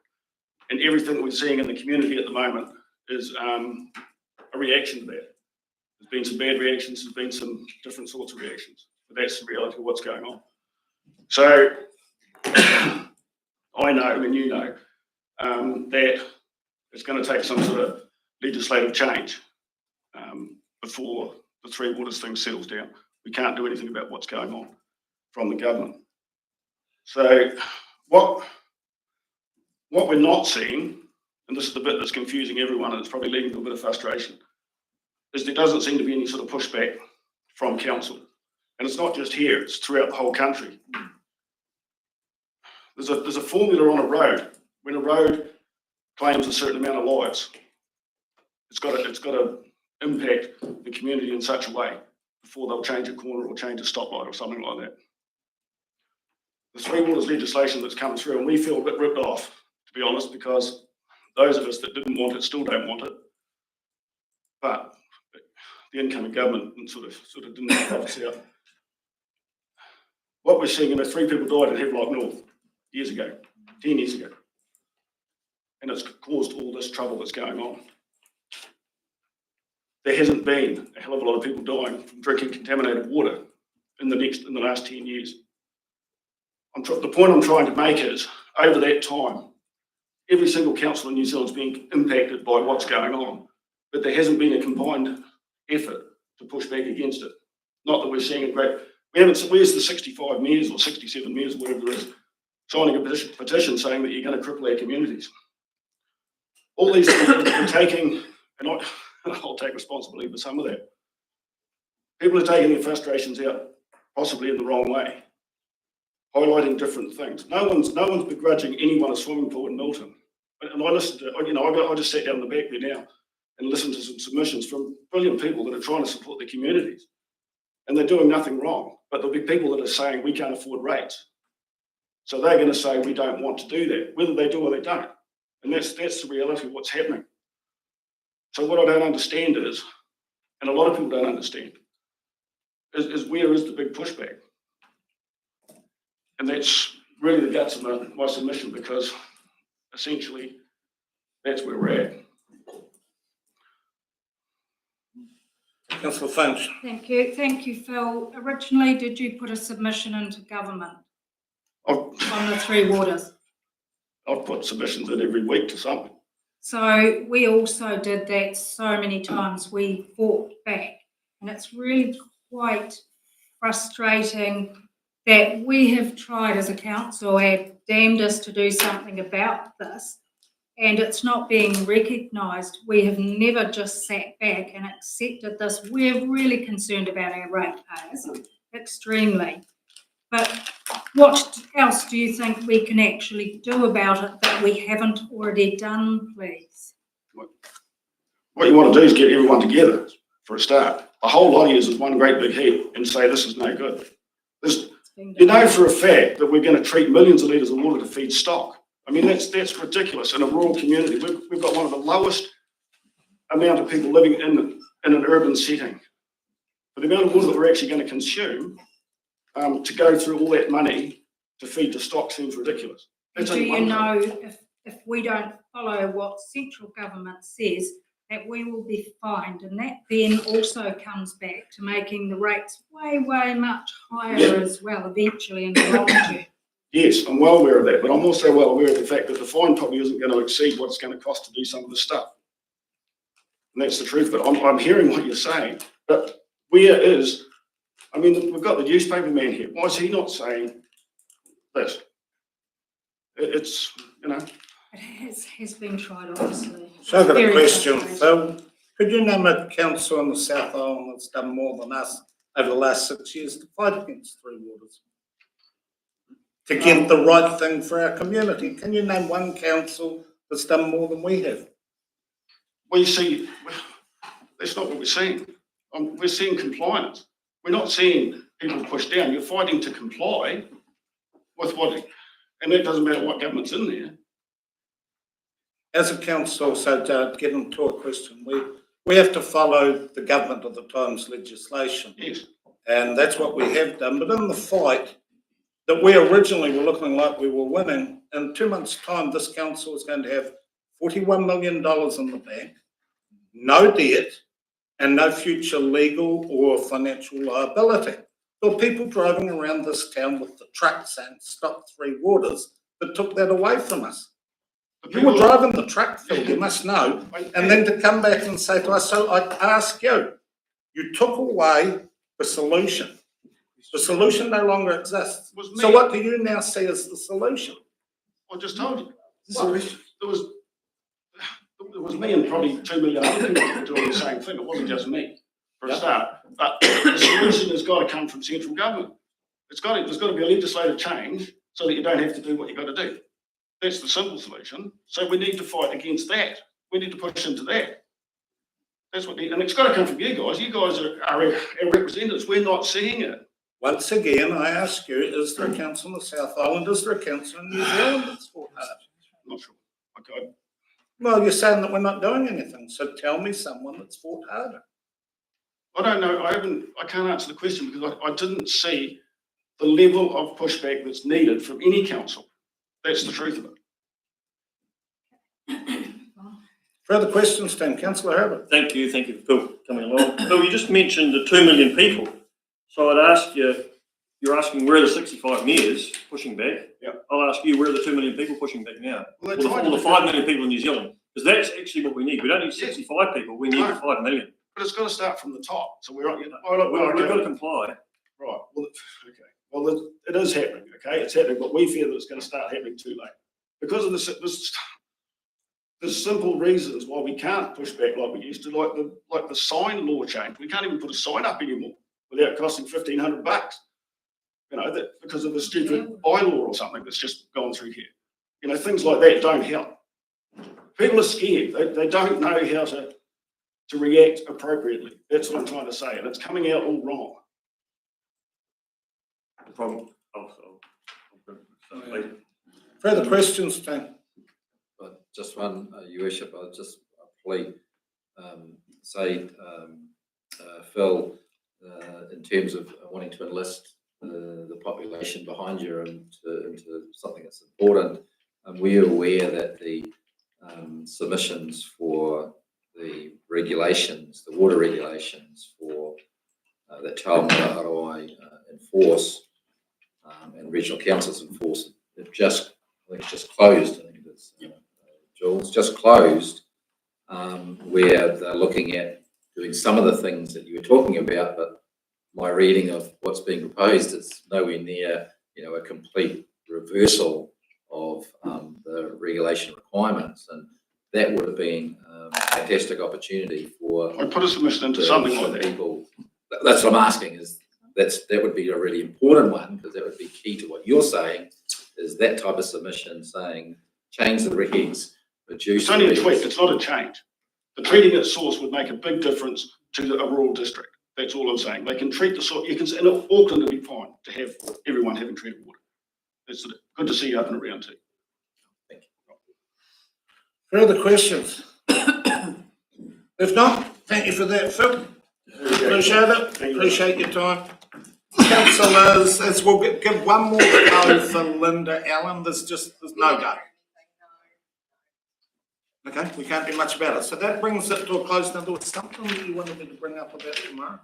And everything we're seeing in the community at the moment is a reaction to that. There's been some bad reactions, there's been some different sorts of reactions, but that's the reality of what's going on. So I know, and you know, that it's going to take some sort of legislative change before the Three Waters thing settles down. We can't do anything about what's going on from the government. So what we're not seeing, and this is the bit that's confusing everyone and it's probably leading to a bit of frustration, is there doesn't seem to be any sort of pushback from council. And it's not just here, it's throughout the whole country. There's a formula on a road. When a road claims a certain amount of lives, it's got to impact the community in such a way before they'll change a corner or change a stoplight or something like that. The Three Waters legislation that's come through, and we feel a bit ripped off, to be honest, because those of us that didn't want it still don't want it. But the incoming government sort of didn't help us out. What we're seeing, 3 people died in Havelock North years ago, 10 years ago. And it's caused all this trouble that's going on. There hasn't been a hell of a lot of people dying from drinking contaminated water in the last 10 years. The point I'm trying to make is, over that time, every single council in New Zealand's been impacted by what's going on, but there hasn't been a combined effort to push back against it. Not that we're seeing a great, where's the 65 mayors or 67 mayors or whatever it is, signing a petition saying that you're going to cripple our communities. All these people are taking, and I'll take responsibility for some of that. People are taking their frustrations out, possibly in the wrong way, highlighting different things. No one's begrudging anyone a swimming pool in Milton. And I listened to, I just sat down in the back there now and listened to some submissions from brilliant people that are trying to support their communities. and they're doing nothing wrong, but there'll be people that are saying we can't afford rates. So they're going to say we don't want to do that, whether they do or they don't. And that's the reality of what's happening. So what I don't understand is, and a lot of people don't understand, is where is the big pushback? And that's really the guts of my submission, because essentially that's where we're at. Councillor Finch. Thank you, Phil. Originally, did you put a submission into government on the three waters? I've put submissions in every week to something. So we also did that so many times. We fought back, and it's really quite frustrating that we have tried as a council and damnedest to do something about this, and it's not being recognised. We have never just sat back and accepted this. We're really concerned about our ratepayers, extremely. But what else do you think we can actually do about it that we haven't already done, please? What you want to do is get everyone together for a start. The whole lot of you is one great big heap and say this is no good. You know for a fact that we're going to treat millions of litres of water to feed stock. I mean, that's ridiculous. In a rural community, we've got one of the lowest amount of people living in an urban setting. But the amount of water that we're actually going to consume to go through all that money to feed the stock seems ridiculous. Do you know if we don't follow what central government says, that we will be fined, and that then also comes back to making the rates way, way much higher as well, eventually in the long term. Yes, I'm well aware of that, but I'm also well aware of the fact that the fine probably isn't going to exceed what it's going to cost to do some of the stuff. And that's the truth, but I'm hearing what you're saying. But where is, I mean, we've got the newspaper man here. Why is he not saying this? It's, you know. It has been tried, obviously. So I've got a Very question, frustrating. Phil. Could you name a council in the South Island that's done more than us over the last 6 years to fight against three waters? To get the right thing for our community? Can you name one council that's done more than we have? Well, you see, that's not what we're seeing. We're seeing compliance. We're not seeing people pushed down. You're fighting to comply with what, and that doesn't matter what government's in there. As a council, so to get into a question, we have to follow the government of the times legislation. Yes. And that's what we have done. But in the fight that we originally were looking like we were winning, in 2 months' time, this council is going to have $41 million in the bank, no debt, and no future legal or financial liability. There were people driving around this town with the trucks saying, stop three waters, that took that away from us. You were driving the truck, Phil, you must know, and then to come back and say to us, so I ask you, you took away the solution. The solution no longer exists. So what do you now see as the solution? I just told you. Well, it was me and probably 2 million other people doing the same thing. It wasn't just me, for a start. But the solution has got to come from central government. There's got to be a legislative change so that you don't have to do what you've got to do. That's the simple solution. So we need to fight against that. We need to push into that. That's what, and it's got to come from you guys. You guys are our representatives. We're not seeing it. Once again, I ask you, is there a council in the South Island? Is there a council in New Zealand that's fought hard? I'm not sure. Okay. Well, you're saying that we're not doing anything, so tell me someone that's fought harder. I don't know. I can't answer the question because I didn't see the level of pushback that's needed from any council. That's the truth of it. Further questions, then, Councillor Herbert. Thank you, Phil, coming along. Phil, you just mentioned the 2 million people. So I'd ask you, you're asking where are the 65 mayors pushing back? Yeah. I'll ask you, where are the 2 million people pushing back now? Well, Or the 5 million people in New Zealand? Because that's actually what we need. We don't need 65 people, we need the 5 million. But it's got to start from the top. So we've got to comply. Right. Well, okay. Well, it is happening. Okay, it's happening, but we fear that it's going to start happening too late because of the simple reasons why we can't push back like we used to, like the sign law change. We can't even put a sign up anymore without costing $1,500. You know, that because of the stupid bylaw or something that's just gone through here. You know, things like that don't help. People are scared. They don't know how to react appropriately. That's what I'm trying to say, and it's coming out all wrong. From, Further questions, Tony? But just one, Your Worship, I'll just please say, Phil, in terms of wanting to enlist the population behind you into something that's important, we're aware that the submissions for the regulations, the water regulations for that Child Maraharai enforce and regional councils enforce, have just, I think it's just closed, I think it is, Jules, just closed, where they're looking at doing some of the things that you were talking about, but my reading of what's being proposed is nowhere near, a complete reversal of the regulation requirements, and that would have been a fantastic opportunity for. I put a submission into something like that. People, that's what I'm asking. Is that would be a really important one, because that would be key to what you're saying. Is that type of submission saying change the regs, reduce? It's only a tweak. It's not a change. The treating at source would make a big difference to a rural district. That's all I'm saying. They can treat the source. You can, in Auckland, it'd be fine to have everyone having treated water. It's good to see you up and around too. Thank you. Further questions? If not, thank you for that, Phil. Appreciate it. Appreciate your time. Councillors, as we'll give one more go for Linda Allen. There's no go. Okay, we can't do much about it. So that brings it to a close. Now, there was something you wanted me to bring up about tomorrow.